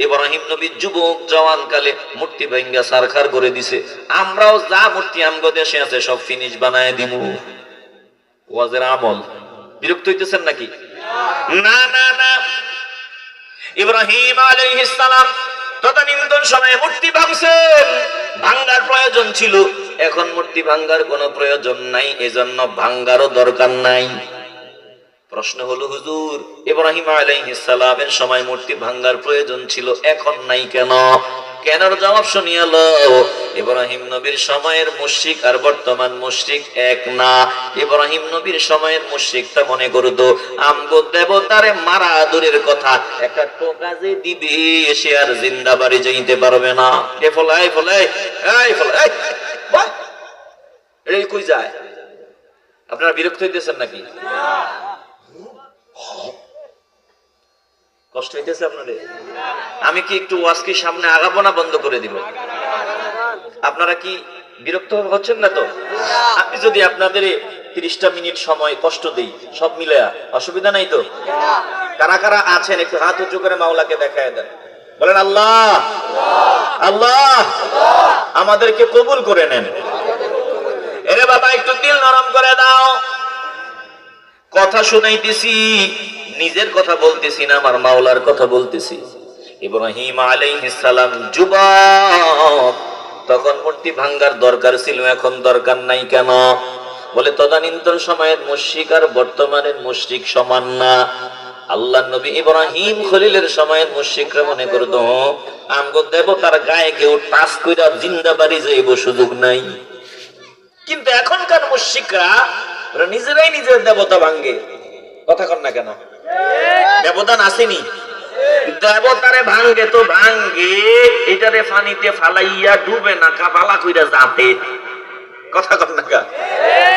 ইব্রাহিম নবী যুবক জওয়ান কালে মূর্তি ভাঙ্গা সারখার করে দিছে, আমরাও যা মূর্তি আমগো দেশে আছে সব ফিনিশ বানায় দিমু। ওয়াজের আমল। বিরক্ত হইতেছেন নাকি? না না না, ইব্রাহিম আলাইহিস সালাম তদানীন্তন সময়ে মূর্তি ভাঙছেন, ভাঙ্গার প্রয়োজন ছিল, এখন মূর্তি ভাঙ্গার কোনো প্রয়োজন নাই, এজন্য ভাঙ্গারও দরকার নাই। প্রশ্ন হলো, হুজুর ইব্রাহিম আলাইহিস সালামের সময় মূর্তি ভাঙ্গার প্রয়োজন ছিল, এখন নাই কেন? কেনর জবাব শুনিয়া লও। ইব্রাহিম নবীর সময়ের মুশরিক আর বর্তমান মুশরিক এক না। ইব্রাহিম নবীর সময়ের মুশরিকটা মনে করতো আমগো দেবতারে মারা দূরের কথা, একটা টোকা যে দিবে সে আর জিন্দা বাড়ি যাইতে পারবে না। এ ফলাই ফলাই এই ফলাই এই কই যায়? আপনারা বিরক্ত হইতেছেন নাকি? কষ্ট হইতেছে আপনাদের? আমি কি একটু ওয়াজ কি সামনে আগাবো না বন্ধ করে দিব? আপনারা কি বিরক্ত হচ্ছেন না তো? আমি যদি আপনাদের 30টা মিনিট সময় কষ্ট দেই, সব মিলে অসুবিধা নাই তো? কারা কারা আছেন একটু হাত উঁচু করে মাওলাকে দেখায় দেন, বলেন আল্লাহ আল্লাহ আমাদেরকে কবুল করে নেন। এরে বাবা একটু দিল নরম করে দাও। কথা শুনাইতেছি, নিজের কথা বলতেছি না, আমার মাওলার কথা বলতেছি। ইব্রাহিম আলাইহিস সালাম যুবক, তখন মূর্তি ভাঙ্গার দরকার ছিল, এখন দরকার নাই কেন? বলে তদানীন্তন সময়ের মুশরিক আর বর্তমানের মুশরিক সমান না। আল্লাহ নবী ইব্রাহিম খলিলের সময়ের মুশরিকরা মনে করতো আমগো দেবতার গায়ে কেউ টাচ কইরা জিন্দা বাড়ি যাইব সুযোগ নাই। কিন্তু এখনকার মুশরিকরা ওরা নিজেরাই নিজের দেবতা ভাঙ্গে। কথা কন না কেন? দেবতা আসেনি, দেবতারে ভাঙ্গে তো ভাঙ্গে এটারে পানিতে ফালাইয়া ডুবে না কাবালা কইরা যাতে। কথা কন না কেন?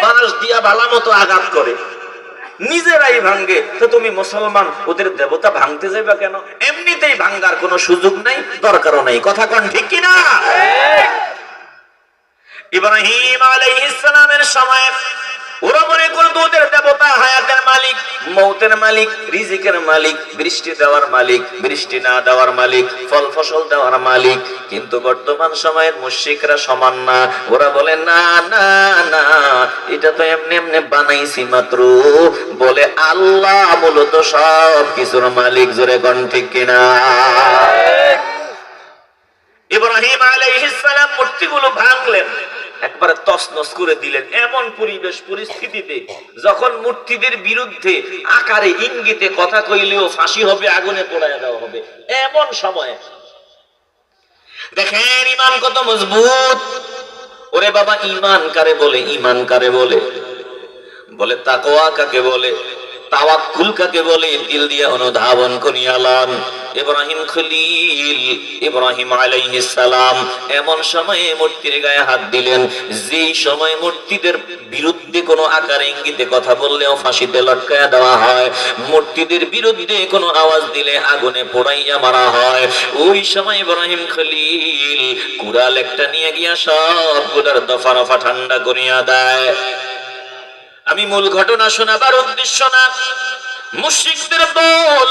বাঁশ দিয়া ভালা মতো আঘাত করে, নিজেরাই ভাঙ্গে। তো তুমি মুসলমান ওদের দেবতা ভাঙতে যাইবা কেন? এমনিতেই ভাঙ্গার কোনো সুযোগ নাই, দরকারও নাই। কথা কন ঠিক কিনা? ইব্রাহিম আলাইহিস সালামের সময় ওরা মনে করতো ওদের দেবতা হায়াতের মালিক, মৌতের মালিক, রিজিকের মালিক, বৃষ্টি দেওয়ার মালিক, বৃষ্টি না দেওয়ার মালিক, ফল ফসল দেওয়ার মালিক। কিন্তু বর্তমান সময়ের মুশরিকরা সমান না। ওরা বলে না না না, এটা তো এমনি এমনি বানাইছি মাত্র। বলে আল্লাহ মূলত সব কিছুর মালিক। জোরে কোন ঠিক কিনা? ইব্রাহিম আলাইহিস সালাম মূর্তিগুলো ভাঙলেন, একবারে তছনছ করে দিলেন। এমন পরিবেশ পরিস্থিতিতে যখন মূর্তিদের বিরুদ্ধে আকারে ইঙ্গিতে কথা কইলেও ফাঁসি হবে, আগুনে পোড়ায় দেওয়া হবে, এমন সময় দেখেন ইমান কত মজবুত। ওরে বাবা, ইমান কারে বলে? ইমান কারে বলে? বলে তাকওয়া কাকে বলে? তাওয়াক্কুল কাকে বলে? দিল দিয়ে অনুধাবন করিয়ালাম। ইব্রাহিম খলিল ইব্রাহিম আলাইহিস সালাম এমন সময়ে মূর্তির গায়ে হাত দিলেন, যেই সময় মূর্তিদের বিরুদ্ধে কোনো আকার ইঙ্গিতে কথা বললেও ফাঁসিতে লটকায়া দেওয়া হয়, মূর্তিদের বিরুদ্ধে কোনো আওয়াজ দিলে আগুনে পোড়াইয়া মারা হয়। ওই সময় ইব্রাহিম খলিল কুড়াল একটা নিয়ে গিয়া সবগুলার দফা রফা ঠান্ডা করিয়া দেয়। আমি মূল ঘটনা শোনাবার উদ্দেশ্য না, মুশরিকদের দল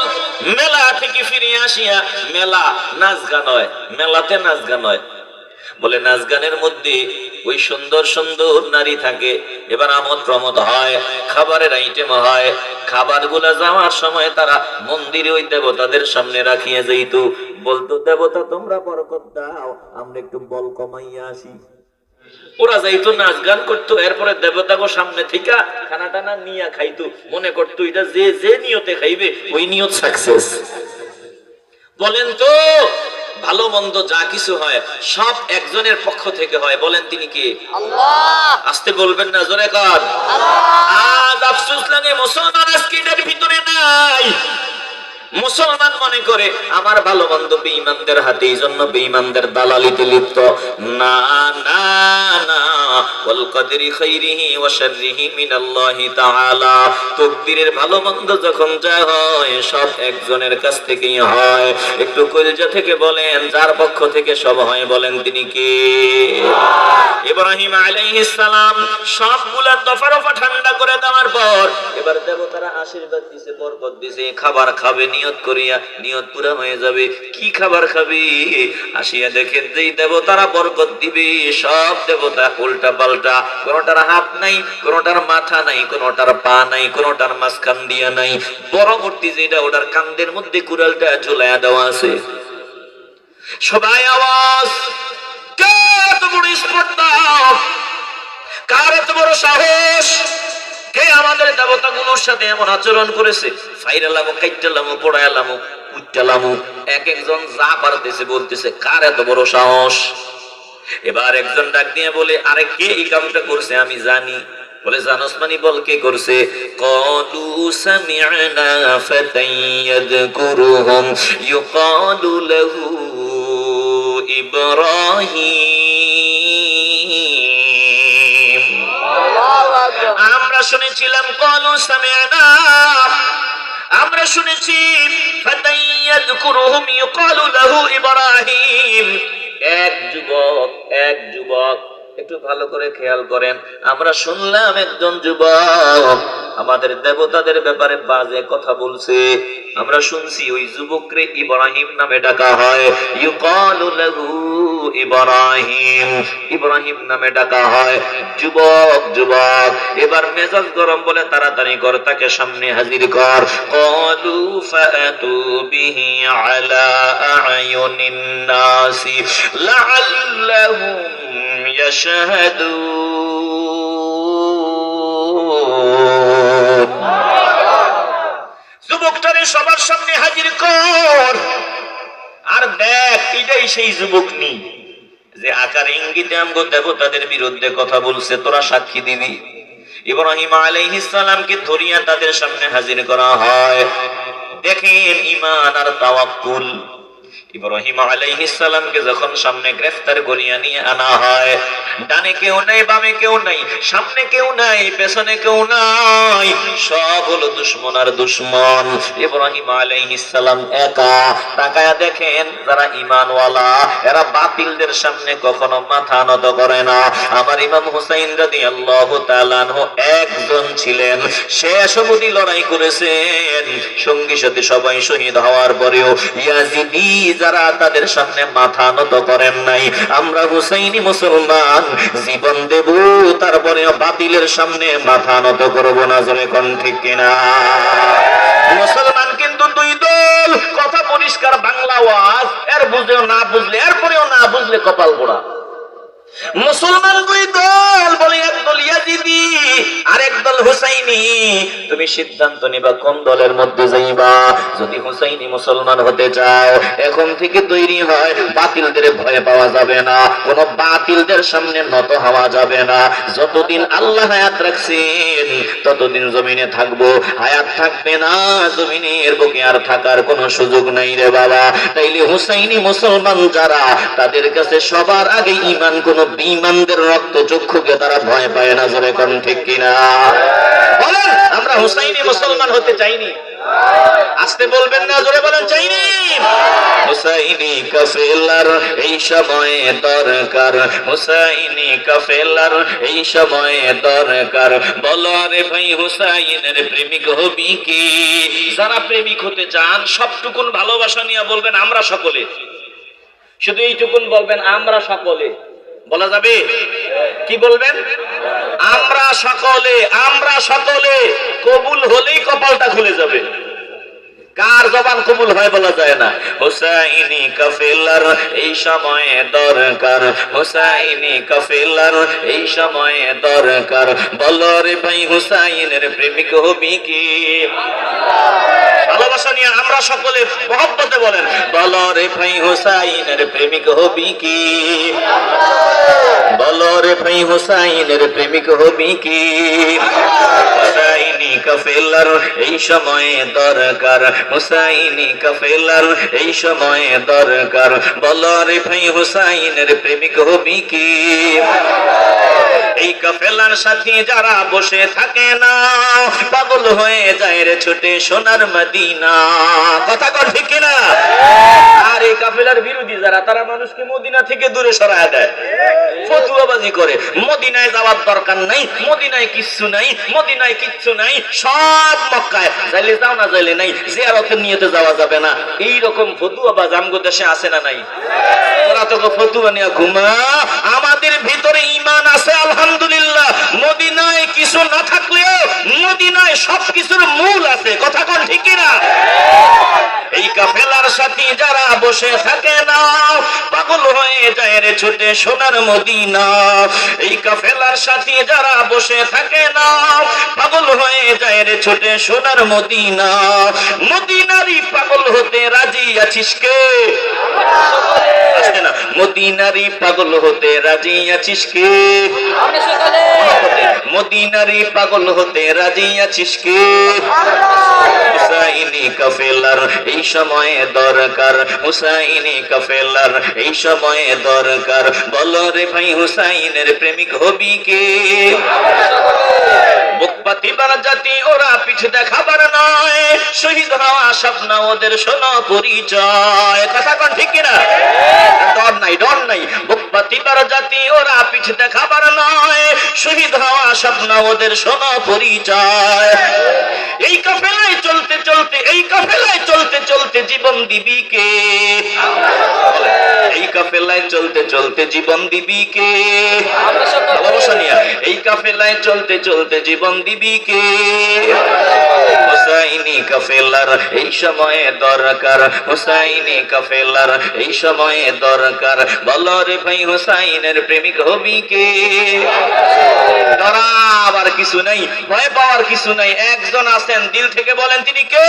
মেলা থেকে ফিরে আসিয়া, মেলা নাচ গান হয়, মেলাতে নাচ গান হয়। বলে নাচ গানের মধ্যে ওই সুন্দর সুন্দর নারী থাকে, এবার আমোদ প্রমোদ হয়, খাবারের আইটেম হয়। খাবার গুলা যাওয়ার সময় তারা মন্দিরে ওই দেবতাদের সামনে রাখিয়া যাইত, বলতো দেবতা তোমরা বরকত দাও, আমরা একটু বল কমাইয়া আসি। ওরা যাইতো নাচ গান করতো, এরপরে দেবতাকে সামনে থেকে খানা টানা নিয়ে খাইতো, মনে করতো এটা যে যে নিয়তে খাইবে ওই নিয়ত সাকসেস। বলেন তো ভালো মন্দ যা কিছু হয় সব একজনের পক্ষ থেকে হয়, বলেন তিনি কে? আল্লাহ। আসতে বলবেন না, জোরে কর আল্লাহ। আজ আফসোস লাগে মুসলমান আজকে এটার ভিতরে নাই। মুসলমান মনে করে আমার ভালো মন্দ বেঈমানদের হাতে, এই জন্য বেঈমানদের দালালিতে লিপ্ত। না না না, ওয়াল কদরি খাইরিহি ওয়া শাররিহি মিনাল্লাহি তাআলা। তাকদীরের ভালো মন্দ যখন যা হয় সব একজনের কাছ থেকেই হয়। একটু কলিজা থেকে বলেন যার পক্ষ থেকে সব হয়, বলেন তিনি কে? ইব্রাহিম আলাইহিস সালাম সবগুলা দফা রফা ঠান্ডা করে দেওয়ার পর এবার দেবতারা আশীর্বাদ দিছে, বরকত দিছে, খাবার খাবে নিয়ত করিয়া, নিয়ত পুরা হয়ে যাবে। কি খাবার খাবে? আসিয়া দেখেন যেই দেবতারা বরকত দিবে সব দেবতা উল্টা পাল্টা, কোনটার হাত নাই, কোনটার মাথা নাই, কোনটার পা নাই, কোনটার মাঝখান দিয়া নাই। বড় মূর্তি যেটা ওটার কান্দের মধ্যে কুড়ালটা ঝুলাইয়া দেওয়া আছে। সবাই আওয়াজ, কে এত বড় স্পর্ধা, কার এত বড় সাহস, কে আমাদের দেবতাগুলোর সাথে এমন আচরণ করেছে? ফাইরালামো, কাইটালামো, পোড়ায়ালামো, কুইটালামো, এক একজন যা পারতেছে বলতেছে, কার এত বড় সাহস? এবার একজন ডাক দিয়ে বলে, আরে কে এই কামটা করছে আমি জানি। বলে জানোস মানি? বল কে করছে? ক্বালু সামি'না ফাতান ইয়াযকুরুহুম ইউকালু লাহু ইব্রাহিম। আমরা শুনেছিলাম ক্বালু সামি'না, আমরা শুনেছি ফাতান ইয়াযকুরুহুম ইউকালু লাহু ইব্রাহিম। এক যুবক একটু ভালো করে খেয়াল করেন। আমরা শুনলাম একজন যুবক আমাদের দেবতাদের ব্যাপারে বাজে কথা বলছে। আমরা শুনছি ওই যুবকরে ইব্রাহিম নামে ডাকা হয়। ইউকালু লাহু ইব্রাহিম, ইব্রাহিম নামে ডাকা হয়। যুবক যুবক, এবার মেজাজ গরম বলে তাড়াতাড়ি কর, তাকে সামনে হাজির কর। ক্বালু ফাতু বিহি আলা আয়ুনিন নাসি লাআল্লাহুম ইয়াশহাদুন। যুবকটারে সবার সামনে হাজির কর, আর দেখ এটাই সেই যুবক নি যে আকার ইঙ্গিতে আমগো দেবতাদের বিরুদ্ধে কথা বলছে, তোরা সাক্ষী দিবি। ইব্রাহিম আলাইহিস সালামকে ধরিয়া তাদের সামনে হাজির করা হয়। দেখেন ঈমান আর তাওয়াক্কুল। ইব্রাহিম আলাইহিস সালামকে যখন সামনে গ্রেফতার করিয়া নিয়ে আনা হয়, ডানে কেউ নাই, বামে কেউ নাই, সামনে কেউ নাই, পেছনে কেউ নাই, সব হলো দুশমন আর দুশমন। ইব্রাহিম আলাইহিস সালাম একা। তাকায়া দেখেন যারা ঈমানওয়ালা এরা বাতিলদের সামনে কখনো মাথা নত করে না। আমার ইমাম হুসাইন রাদিয়াল্লাহু তাআলা আনহু একজন ছিলেন, শেষ অবধি লড়াই করেছেন, সঙ্গী সাথে সবাই শহীদ হওয়ার পরেও ইয়াজিদি যারা তাদের সামনে মাথা নত করেন নাই। আমরা হুসাইনি মুসলমান, জীবন দেব তারপরেও বাতিলের সামনে মাথা নত করব না। জোরে কোন ঠিক কিনা? মুসলমান কিন্তু দুই দল, কথা পরিষ্কার, বাংলা ওয়াজ, এর বুঝলেও না বুঝলে, এরপরেও না বুঝলে কপাল পোড়া। মুসলমান দুই দল, বলে একদল ইয়াজিদি আর একদল হুসাইনি। তুমি সিদ্ধান্ত নিবা কোন দলের মধ্যে যাইবা। যদি হুসাইনি মুসলমান হতে চাও, এখন থেকে তৈরি হয়, বাতিলদের ভয় পাওয়া যাবে না, কোন বাতিলদের সামনে নত হওয়া যাবে না। যতদিন আল্লাহ হায়াত রাখছেন ততদিন জমিনে থাকবো, হায়াত থাকবে না জমিনের বুকে আর থাকার কোনো সুযোগ নাই রে বাবা। তাইলে হুসাইনি মুসলমান যারা, তাদের কাছে সবার আগে ঈমান, কোন বেঈমানদের রক্ত চক্ষুকে তারা ভয় পায় না। জোরে কোন ঠিক কিনা? বলেন, আমরা হুসাইনি মুসলমান হতে চাইনি? আসতে বলবেন না, জোরে বলেন চাইনি। হুসাইনি কাফেলার এই সময়ে দরকার, হুসাইনি কাফেলার এই সময়ে দরকার। বলো রে ভাই হুসাইনের প্রেমিক হবি কি? যারা প্রেমিক হতে চান সবটুকুন ভালোবাসা নিয়ে বলবেন আমরা সকলে। শুধু এইটুকুন বলবেন আমরা সকলে। বলা যাবে? কি বলবেন? আমরা সকলে। আমরা সকলে কবুল হলেই কপালটা খুলে যাবে। কার জবান কবুল হয় বলা যায় না। হুসাইনি কাফেলার এই সময়ে দরকার, হুসাইনি কাফেলার এই সময়ে দরকার। বলো রে ভাই হুসাইনের প্রেমিক হবি কি? ভালোবাসা নিয়ে আমরা সকলে মহব্বতে বলেন, বলো রে ভাই হুসাইনের প্রেমিক হবি কি? বলো রে ভাই হুসাইনের প্রেমিক হবি কি? হুসাইনি কাফেলার এই সময়ে দরকার, হুসাইনি কাফেলার এই সময়ে দরকার। বলো রে ভাই হুসাইনের প্রেমিক হবি কি? এই কাফেলার সাথে যারা বসে থাকে না, পাগল হয়ে যায় রে ছুটে সোনার মদিনা। কথা কর ঠিক কিনা? আর এই কাফেলার বিরোধী যারা, তারা মানুষকে মদিনা থেকে দূরে সরায় দেয়, ফতুয়াবাজি করে। মদিনায় যাওয়ার দরকার নাই, মদিনায় কিচ্ছু নাই, মদিনায় কিচ্ছু নাই, সব মক্কায়, যাইলে যাও না যাইলে নাই, জিয়ারতের নিয়তে যাওয়া যাবে না। এইরকম ফতুয়াবাজ আমগো দেশে আছে না নাই? তোরা তো ফতুয়া নিয়ে ঘুমা। আমাদের ভিতরে ঈমান আছে আলহামদুলিল্লাহ। মদিনায় কিছু না থাকলেও মদিনায় সবকিছুর মূল আছে। কথা কোন ঠিক কিনা? এই কাফেলার সাথে যারা বসে থাকে না, পাগল হয়ে যায় রে ছুটে সোনার মদিনা। এই কাফেলার সাথে যারা বসে থাকে না, পাগল হয়ে যায় রে ছুটে সোনার মদিনা। মদিনারই পাগল হতে রাজি আছিস কে? আসছে না? মদিনারই পাগল হতে রাজি আছিস কে? মদিনারই পাগল হতে রাজি আছিস কে? হুসাইনি কাফেলার এই সময়ে দরকার, হুসাইনি কাফেলার এই সময়ে দরকার। বলো রে ভাই হুসাইনের প্রেমিক হবি কে? বুক পাতিবার জাতি ওরা পিঠ দেখাবার নয়, শহীদ হওয়া স্বপ্ন ওদের শোনো পরিচয়। কথা কোন ঠিক কিনা? ডর নাই, ডর নাই। বুক পাতিবার জাতি ওরা পিঠ দেখাবার নয়, শহীদ হওয়া স্বপ্ন ওদের শোনা পরিচয়। এই কাফেলায় চলতে চলতে, এই কাফেলায় চলতে চলতে জীবন দিবি কে? এই কাফেলায় চলতে চলতে জীবন দিবি কে? এই কাফেলায় চলতে চলতে জীবন দিবি কে? হুসাইনি কাফেলার এই সময়ে দরকার, হুসাইনি কাফেলার এই সময়ে দরকার। বলো রে ভাই হুসাইনের প্রেমিক হবি কে? ডরাবার কিছু নাই, ভয় পাওয়ার কিছু নাই, একজন আছেন, দিল থেকে বলেন তিনি কে?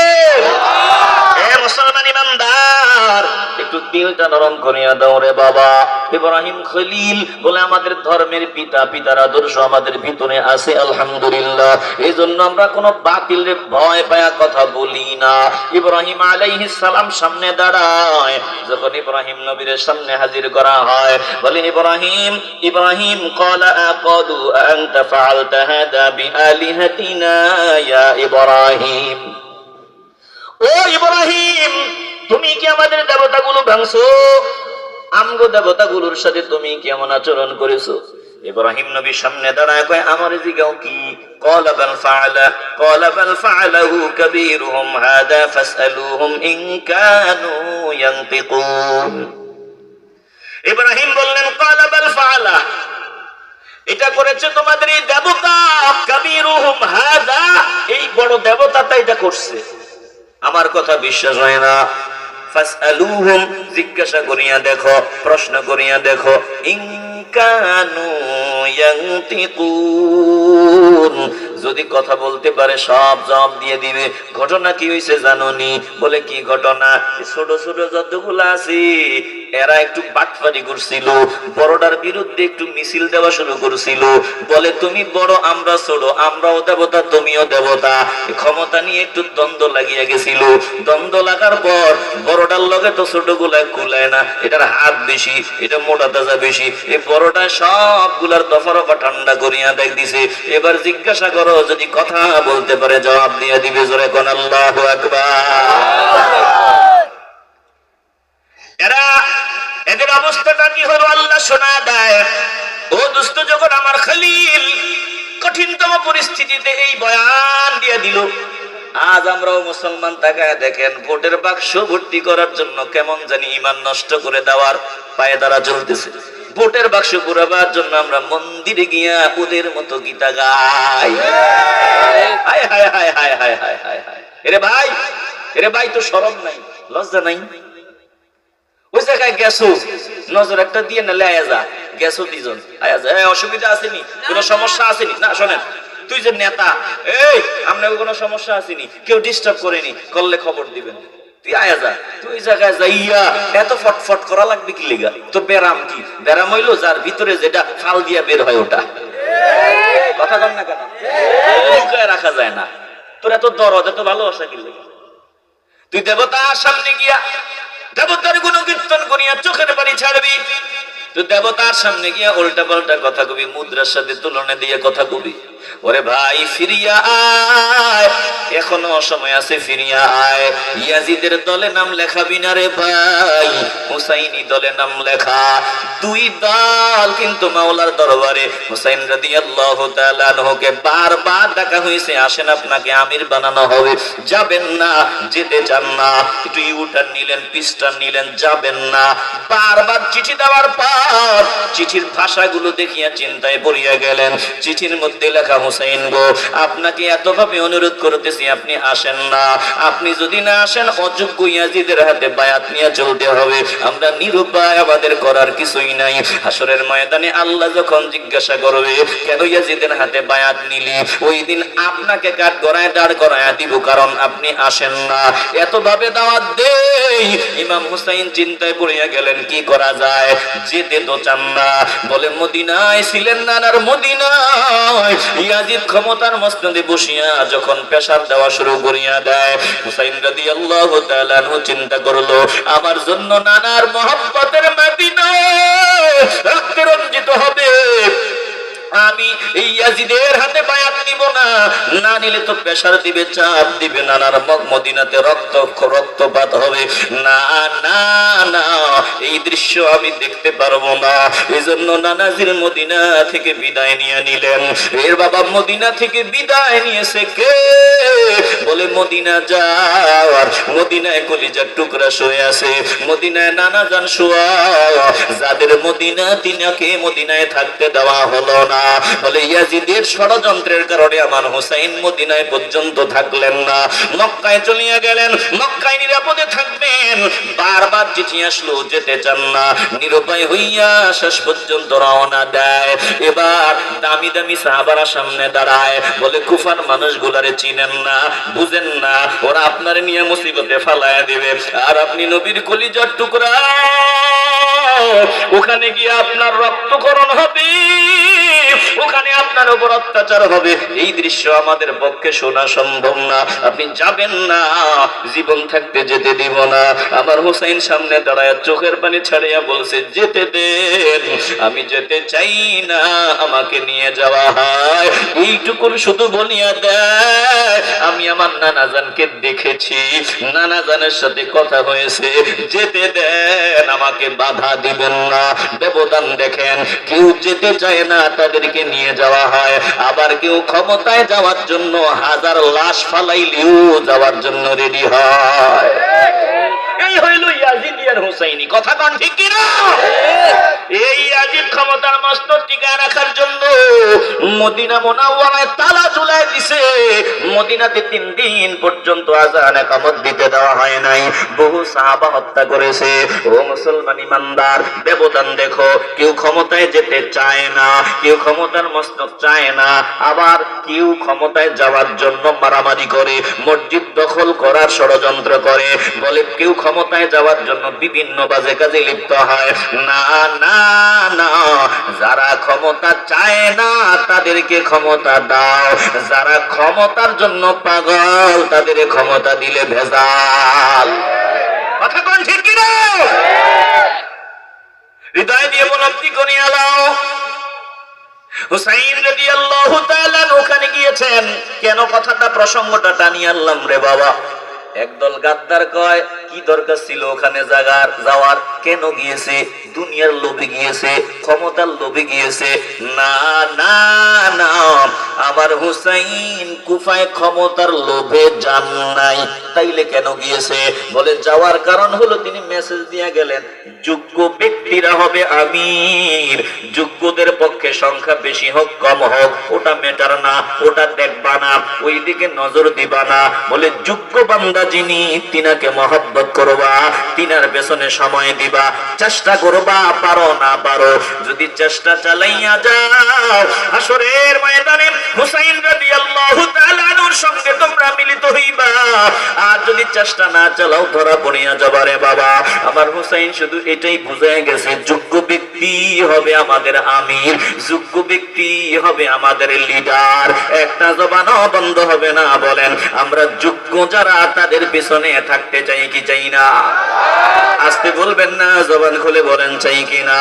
এ মুসলমান ইমানদার, একটু দিলটা নরম করিয়া দাও রে বাবা। ইব্রাহিম খলিল বলে আমাদের ধর্মের পিতা, পিতার আদর্শ আমাদের ভিতরে আছে আলহামদুলিল্লাহ। এই জন্য আমরা কোনো বাতিলের ভয় পায়া কথা বলি না। ইব্রাহিম আলাইহিস সালাম সামনে দাঁড়ায়, যখন ইব্রাহিম নবীর সামনে হাজির করা হয়, বলে ইব্রাহিম, ইব্রাহিম ক্বালা আকাদু আনতা ফাআলতা হাদা বিআলিহাতিনা ইয়া ইব্রাহিম। ও ইব্রাহিম, তুমি কি আমাদের দেবতাগুলো ভাঙছো? আমগো দেবতাগুলোর সাথে তুমি কেমন আচরণ করেছো? ইব্রাহিম নবী সামনে দাঁড়ায় কয়, আমার জিগাও কি? ক্বালা বাল ফাআলা, ক্বালা বাল ফাআলাহু কাবীরুহুম হাদা ফাসআলুহুম ইন কানু ইয়ানতিকুন। ইব্রাহিম বললেন, ক্বালা বাল ফাআলা, এটা করেছে তোমাদের এই দেবতা, কাবীরুহুম হাদা, এই বড় দেবতাটা এটা করছে। আমার কথা বিশ্বাস হয় না? ফাসআলুহুম, জিজ্ঞাসা করিয়া দেখো, প্রশ্ন করিয়া দেখো, ইন কানু ইয়ানতিকুন, যদি কথা বলতে পারে সব জবাব দিয়ে দিবে। ঘটনা কি হয়েছে জানোনি? বলে কি ঘটনা? ছোট ছোট যতগুলো আছে এরা একটু বাটপারি করছিল, বড়টার বিরুদ্ধে একটু মিছিল দেওয়া শুরু করছিল। বলে তুমি বড়, আমরা ছোট, আমরাও দেবতা তুমিও দেবতা। ক্ষমতা নিয়ে একটু দ্বন্দ্ব লাগিয়ে গেছিল। দ্বন্দ্ব লাগার পর বড়টার লগে তো ছোটগুলা কুলায় না, এটার হাত বেশি, এটা মোটা তাজা বেশি, এই বড়টা সবগুলার দফা রফা ঠান্ডা করিয়া দেখ দিছে। এবার জিজ্ঞাসা করো, যদি কথা বলতে পারে জবাব দিয়ে দিবে। জোরে কোন আল্লাহু আকবার। এরা, এদের অবস্থাটা কি হলো আল্লাহ শোনা দেয়। ও দোস্ত, যখন আমার খলিল কঠিনতম পরিস্থিতিতে এই বয়ান দিয়ে দিল, আজ আমরাও মুসলমান তাকায় দেখেন, ভোটের বাক্স ভর্তি করার জন্য কেমন জানি ইমান নষ্ট করে দেওয়ার পায়ে দ্বারা চলতেছে। ভোটের বাক্স পুরাবার জন্য আমরা মন্দিরে গিয়া ওদের মতো গীতা গাই। হায় হায় হায় হায় হায় হায় হায় হায়। এরে ভাই, এরে ভাই, তো শরম নাই, লজ্জা নাই? ওই জায়গায় গেছো, নজর একটা দিয়ে না, আয়া যা, গেছো দুজন, আয়া যা, অসুবিধা আসেনি, কোনো সমস্যা আসেনি? না, শোনেন, তুই যে নেতা, এই আপনাকে কোনো সমস্যা আসেনি, কেউ ডিস্টার্ব করেনি, করলে খবর দিবেন, তুই আয়া যা। তুই জায়গায় যাইয়া এত ফটফট করা লাগবে কি লেগা? তোর ব্যারাম কি? ব্যারাম হইলো যার ভিতরে যেটা ফাল দিয়া বের হয় ওটা। কথা কম না কেন? লুকায় রাখা যায় না। তোর এত দরদ, এত ভালোবাসা কি লেগা? তুই দেবতার সামনে গিয়া দেবতার গুণকীর্তন করিয়া চোখের পানি ছাড়বি, তুই দেবতার সামনে গিয়া উল্টা পাল্টা কথা কবি, মুদ্রার সাথে তুলনা দিয়ে কথা কবি। ওরে ভাই, ফিরিয়া আয়, এখনো সময় আছে, ফিরিয়া আয়। ইয়াজিদের দলে নাম লেখাবি না রে ভাই, হুসাইনি দলে নাম লেখা। দুই দল কিন্তু মাওলার দরবারে হুসাইন রাদিয়াল্লাহু তাআলা আনহুকে বারবার ডাকা হয়েছে, আসেন আপনাকে আমির বানানো হবে, যাবেন না, যেতে চান না, একটু ইউটার্ন নিলেন, পিস্টার্ন নিলেন, যাবেন না। বারবার চিঠি দেওয়ার পর চিঠির ভাষাগুলো দেখিয়া চিন্তায় পড়িয়া গেলেন। চিঠির মধ্যে লেখা, হুসাইন গো, আপনাকে এতভাবে অনুরোধ করতেছি, আপনি আসেন না। আপনি যদি না আসেন, অযোগ্য ইয়াজিদের হাতে বায়াত নিয়ে চলতে হবে। আমরা নিরুপায়, আমাদের করার কিছুই নাই। হাসরের ময়দানে আল্লাহ যখন জিজ্ঞাসা করবে, কেন ইয়াজিদের হাতে বায়াত নিলি, ওই দিন আপনাকে কাঠ গড়ায় দাঁড় করায় দিব, কারণ আপনি আসেন না। এতভাবে দাওয়াত দেই। ইমাম হুসাইন চিন্তায় পড়িয়া গেলেন, কি করা যায়? যেতে তো চান না। বলে মদিনায় ছিলেন না, আর মদিনায় ইয়াজিদ ক্ষমতার মসনদে বসিয়া যখন পেশাব দেওয়া শুরু করিয়া দেয়, হুসাইন রাদিয়াল্লাহু তাআলা আনহু চিন্তা করলো, আমার জন্য নানার মহব্বতের মদিনা রক্তে রঞ্জিত হবে। আমি এই ইয়াজিদের হাতে বায়াত নিব না, না নিলে তো প্রেসার দিবে, চাপ দিবে, নানার মদিনাতে রক্তপাত হবে, না না না, এই দৃশ্য আমি দেখতে পারবো না। এজন্য নানাজির মদিনা থেকে বিদায় নিয়ে নিলেন। এর বাবা মদিনা থেকে বিদায় নিয়েছে কে? বলে মদিনা যাওয়ার, মদিনায় কলিজার টুকরা শুয়ে আছে, মদিনায় নানা জান শোয়া, যাদের মদিনা তিনাকে মদিনায় থাকতে দেওয়া হলো না। বলে ইয়াজিদের ষড়যন্ত্রের কারণে আমার হুসাইন মদিনায় পর্যন্ত থাকলেন না, মক্কায় চলিয়া গেলেন। মক্কায় নিরাপদে থাকবেন, বারবার চিঠি আসলো, যেতে চান না, নিরুপায় হইয়া শেষ পর্যন্ত রওনা দেয়। এবার দামি দামি সাহাবারা সামনে দাঁড়ায়, বলে কুফার মানুষগুলারে চিনেন না, বুঝেন না, ওরা আপনার নিয়ে মুসিবতে ফালায় দিবে, আর আপনি নবীর কলিজার টুকরা, ওখানে গিয়ে আপনার রক্তকরণ হবে, ওখানে আপনার উপর অত্যাচার হবে, এই দৃশ্য আমাদের পক্ষে শোনা সম্ভব না, আপনি যাবেন না, জীবন থাকতে যেতে দিব না। আমার হুসাইন সামনে দাঁড়ায় চোখের পানি ছাড়িয়া বলছে, যেতে দেন, আমি যেতে চাই না, আমাকে নিয়ে যাওয়া হয়। এইটুকুন শুধু বলিয়া দেয়, আমি আমার নানাজানকে দেখেছি, নানাজানের সাথে কথা হয়েছে, যেতে দেন, আমাকে বাধা দিবেন না। ব্যবধান দেখেন, কেউ যেতে চায় না, তাদেরকে নিয়ে যাওয়া হয়, আবার কেউ ক্ষমতায় যাওয়ার জন্য হাজার লাশ ফালাইলেও যাওয়ার জন্য রেডি হয়। এই হইল ইয়াজিদিয়ার হুসাইনি। কথা কোন ঠিক কি না? এই ইয়াজিদ ক্ষমতার মস্তক টিকায় রাখার জন্য মদিনা মুনাওয়ারায় তালা ঝুলাই দিছে। মদিনাতে 3 দিন পর্যন্ত আযান ইকামত দিতে দেওয়া হয় নাই। বহু সাহাবা হত্যা করেছে। ও মুসলমান ইমানদার, ব্যবধান দেখো, কেউ ক্ষমতায় যেতে চায় না, কেউ ক্ষমতার মস্তক চায় না, আবার কেউ ক্ষমতায় যাওয়ার জন্য মারামারি করে, মসজিদ দখল করার ষড়যন্ত্র করে, বলে কেউ ক্ষমতায় যাওয়ার জন্য বিভিন্ন বাজে কাজে লিপ্ত হয়। না না না, যারা ক্ষমতা চায় না তাদেরকে ক্ষমতা দাও, যারা ক্ষমতার জন্য পাগল তাদের ক্ষমতা দিলে ভেজাল। কথা কোন ঠিক কি না? হৃদয় দিয়ে উপলব্ধি করিয়া নাও, হুসাইন রাদিয়াল্লাহু তাআলা ওখানে গিয়েছেন। কেন কথাটা প্রসঙ্গটা টানিয়ে আনলাম রে বাবা? একদল গাদ্দার কয়, কি দরকার ছিল ওখানে যাওয়ার, কেন গিয়েছে? দুনিয়ার লোভে গিয়েছে, ক্ষমতার লোভে গিয়েছে। না না না, আমার হুসাইন কুফায় ক্ষমতার লোভে যান নাই। তাইলে কেন গিয়েছে? বলে যাওয়ার কারণ হলো তিনি মেসেজ দিয়ে গেলেন, যোগ্য ব্যক্তিরা হবে আমির, যোগ্যদের পক্ষে সংখ্যা বেশি হোক কম হোক ওটা ম্যাটার না, ওটা দেখবা না, ওই দিকে নজর দিবা না। বলে যোগ্য বান্দা যিনি, তিনাকে মহব্বত করবা, তিনার পেছনে সময় দিবা, চেষ্টা করবা, পারো না পারো, যদি চেষ্টা চালাইয়া যাও হাসরের ময়দানে হুসাইন রাদিয়াল্লাহু তাআলা আনহুর সঙ্গে তোমরা মিলিত হইবা। আর যদি চেষ্টা না চালাও ধরা পড়িয়া যাবা রে বাবা। আমার হুসাইন শুধু এটাই বুঝে গেছে, যোগ্য ব্যক্তি হবে আমাদের আমির, যোগ্য ব্যক্তি হবে আমাদের লিডার। একটা জবানও বন্ধ হবে না। বলেন, আমরা যোগ্য যারা তাদের পিছনে থাকতে চাই কি চাই না? আসতে বলবেন না, জবান খুলে বলেন চাই কি না?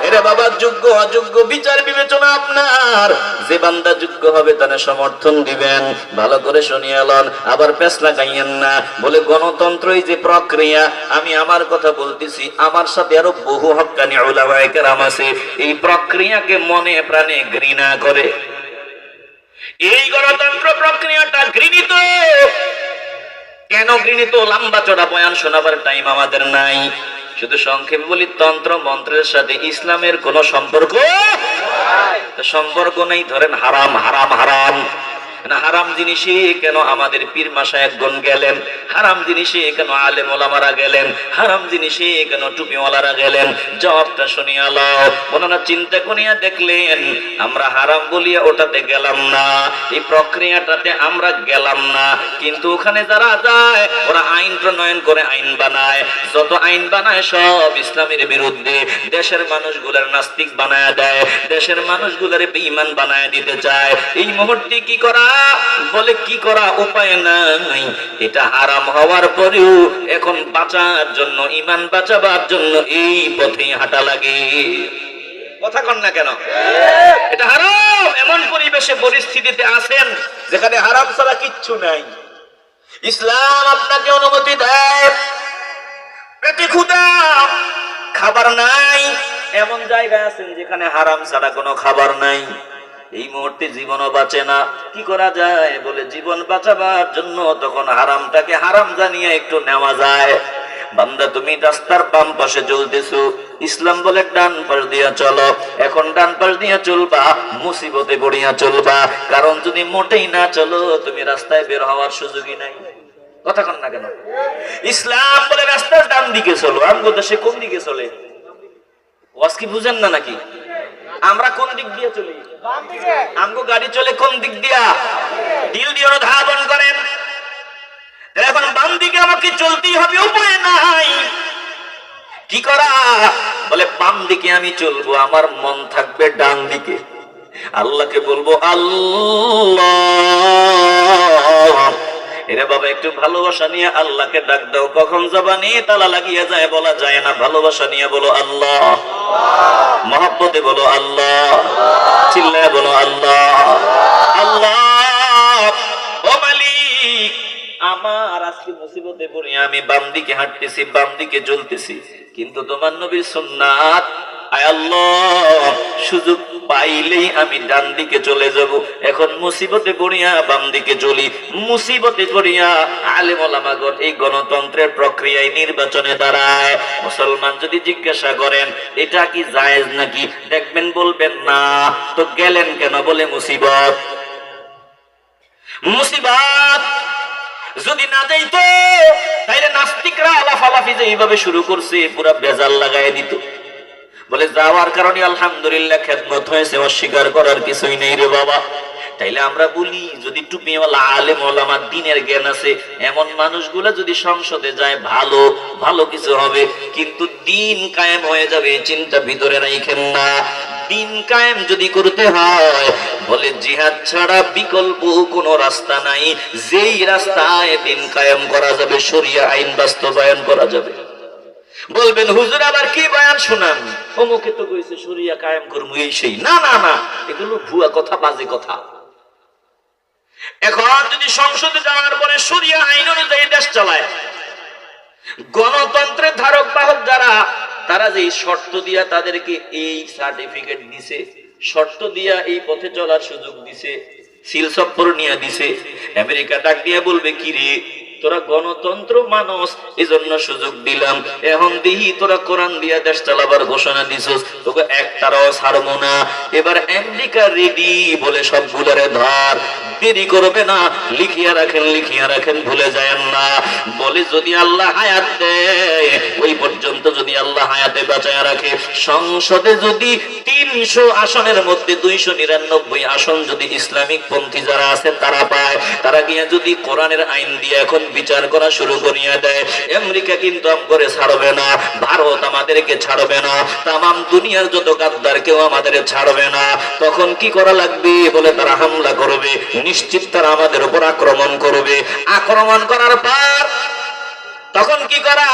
এরে বাবা, যোগ্য অযোগ্য বিচার বিবেচনা আপনার। যে বান্দা যোগ্য হবে তার সমর্থন দিবেন। ভালো করে শুনিয়ে লন, আবার পেছ লাগাইয়েন না। বলে গণতন্ত্রই যে প্রক্রিয়া, আমি আমার কথা বলতেছি, আমার সাথে আরো বহু হক্কানি উলামায়ে কেরাম আছে, এই প্রক্রিয়াকে মনে প্রাণে ঘৃণা করে। এই গণতন্ত্র প্রক্রিয়াটা ঘৃণিত। কেন ঘৃণিত? লম্বা চড়া বয়ান শোনাবার টাইম আমাদের নাই। শুধু সংক্ষেপে বলি, তন্ত্র মন্ত্রের সাথে ইসলামের কোন সম্পর্ক নেই। ধরেন হারাম হারাম হারাম, হারাম জিনিসে কেন আমাদের পীর মাশায়েখগণ গেলেন? হারাম জিনিসে কেন আলেম ওলামারা গেলেন? হারাম জিনিসে কেন টুপিওয়ালারা গেলেন? জবাবটা শুনিয়া লও। ওনারা চিন্তা করিয়া দেখলেন, আমরা হারাম বলিয়া ওটাতে গেলাম না, এই প্রক্রিয়াটাতে আমরা গেলাম না, কিন্তু ওখানে যারা যায় ওরা আইন প্রণয়ন করে, আইন বানায়। যত আইন বানায় সব ইসলামের বিরুদ্ধে। দেশের মানুষগুলার নাস্তিক বানায় দেয়, দেশের মানুষগুলার বেঈমান বানায় দিতে চায়। এই মুহূর্তে কি করা? বলে কি করা? উপায় নাই। এটা হারাম হওয়ার পরেও এখন বাঁচার জন্য, ঈমান বাঁচাবার জন্য এই পথে হাঁটা লাগে। কথা কন না কেন? এটা হারাম। এমন পরিবেশে পরিস্থিতিতে আছেন যেখানে হারাম ছাড়া কিচ্ছু নাই। ইসলাম আপনাকে অনুমতি দেয়, পেটে ক্ষুধা, খাবার নাই, এমন জায়গায় আছেন যেখানে হারাম ছাড়া কোনো খাবার নাই। এই মুহূর্তে জীবনও বাঁচে না, কি করা যায়? বলে জীবন বাঁচাবার জন্য তখন হারামটাকে হারাম জানিয়ে একটু নেওয়া যায়। বান্দা তুমি রাস্তার বাম পাশে চলতেছো, ইসলাম বলে ডান পাশ দিয়া চলো। এখন ডান পাশ দিয়া চলবা, মুসিবতে পড়িয়া চলবা, কারণ যদি মোটেই না চলো তুমি রাস্তায় বের হওয়ার সুযোগই নাই। কথা কন না কেন? ইসলাম বলে রাস্তার ডান দিকে চলো। আমগো দেশে কোন দিকে চলে? ওয়াজ কি বুঝেন না নাকি? আমরা কোন দিক দিয়ে চলি? আমগো গাড়ি চলে কোন দিক দিয়া? ডিল দিয়ে ধাবন করেন। এখন বাম দিকে আমাকে চলতেই হবে, উপায় নাই। কি করা? বলে বাম দিকে আমি চলবো, আমার মন থাকবে ডান দিকে। আল্লাহকে বলবো আল্লাহ। এরে বাবা একটু ভালোবাসা নিয়ে আল্লাহকে ডাক দাও। কখন জবানে তালা লাগিয়ে যায় বলা যায় না। ভালোবাসা নিয়ে বলো আল্লাহ, মহব্বতে বলো আল্লাহ, চিল্লায় বলো আল্লাহ। আল্লাহ ও মালিক, আমার আজকে মুসিবতে পড়ে আমি বাম দিকে হাঁটতেছি, বাম দিকে চলতেছি, কিন্তু তোমার নবীর সুন্নাত, আয় আল্লাহ সুযোগ পাইলেই আমি ডান দিকে চলে যাব। এখন মুসিবতে পড়িয়া বাম দিকে চলি, মুসিবতে পড়িয়া আলেম ওলামাগণ এই গণতন্ত্রের প্রক্রিয়ায় নির্বাচনে দাঁড়ায়। মুসলমান যদি জিজ্ঞাসা করেন এটা কি জায়েজ নাকি, দেখবেন বলবেন না। তো গেলেন কেন? বলে মুসিবত। মুসিবত যদি না যাইতো তাইলে নাস্তিকরা আলাফালাফি যে এইভাবে শুরু করছে পুরা বেজাল লাগাই দিত। বলে যাওয়ার কারণে আলহামদুলিল্লাহ খেদমত হয়েছে, অস্বীকার করার কিছুই নেই রে বাবা। তাইলে আমরা বলি যদি টুপিওয়ালা আলেম ওলামা দ্বীনের জ্ঞান আছে এমন মানুষগুলা যদি সংসদে যায় ভালো ভালো কিছু হবে, কিন্তু দ্বীন কায়েম হয়ে যাবে এই চিন্তা ভিতরে রাখেন না। দ্বীন কায়েম যদি করতে হয় বলে জিহাদ ছাড়া বিকল্প কোনো রাস্তা নাই। যেই রাস্তায় দ্বীন কায়েম করা যাবে, শরিয়া আইন বাস্তবায়ন করা যাবে। বলবেন হুজুর আবার কি বয়ান শোনান, অমুকে তো কইছে শরিয়া কায়েম করবো এই সেই। না না না, এগুলো ভুয়া কথা, বাজে কথা। এখন যদি সংসদে যাওয়ার পরে শরিয়া আইন অনুযায়ী দেশ চালায়, গণতন্ত্রের ধারক বাহক যারা, তারা যে শর্ত দিয়া তাদেরকে এই সার্টিফিকেট দিছে, শর্ত দিয়া এই পথে চলার সুযোগ দিছে, সিল সপ্পর নিয়ে দিছে, আমেরিকা ডাক দিয়া বলবে কি রে তোরা গণতন্ত্র মানুষ এজন্য সুযোগ দিলাম, এখন দিহি তোরা কোরআন দিয়া দেশ চালাবার ঘোষণা দিছস, তোকে একটারও ছাড়বো না। এবার আমেরিকা রেডি, বলে সবগুলারে ধর, দেরি করবে না, লিখিয়া রাখেন, ভুলে যায় না। বলে যদি আল্লাহ হায়াত দেয় ওই পর্যন্ত যদি আল্লাহ হায়াতে বাঁচায় রাখে, সংসদে যদি 300 আসনের মধ্যে 299 আসন যদি ইসলামিক পন্থী যারা আছে তারা পায়, তারা গিয়া যদি কোরআনের আইন দিয়ে এখন বিচার করা শুরু করিয়া দেয়, আমেরিকা কিন্তু আমগরে ছাড়বে না, ভারত আমাদেরকে ছাড়বে না, তামাম দুনিয়ার যত গাদ্দার কেউ আমাদের ছাড়বে না। তখন কি করা লাগবে? বলে তারা হামলা করবে, নিশ্চিত তারা আমাদের উপর আক্রমণ করবে। আক্রমণ করার পর তখন কি করা?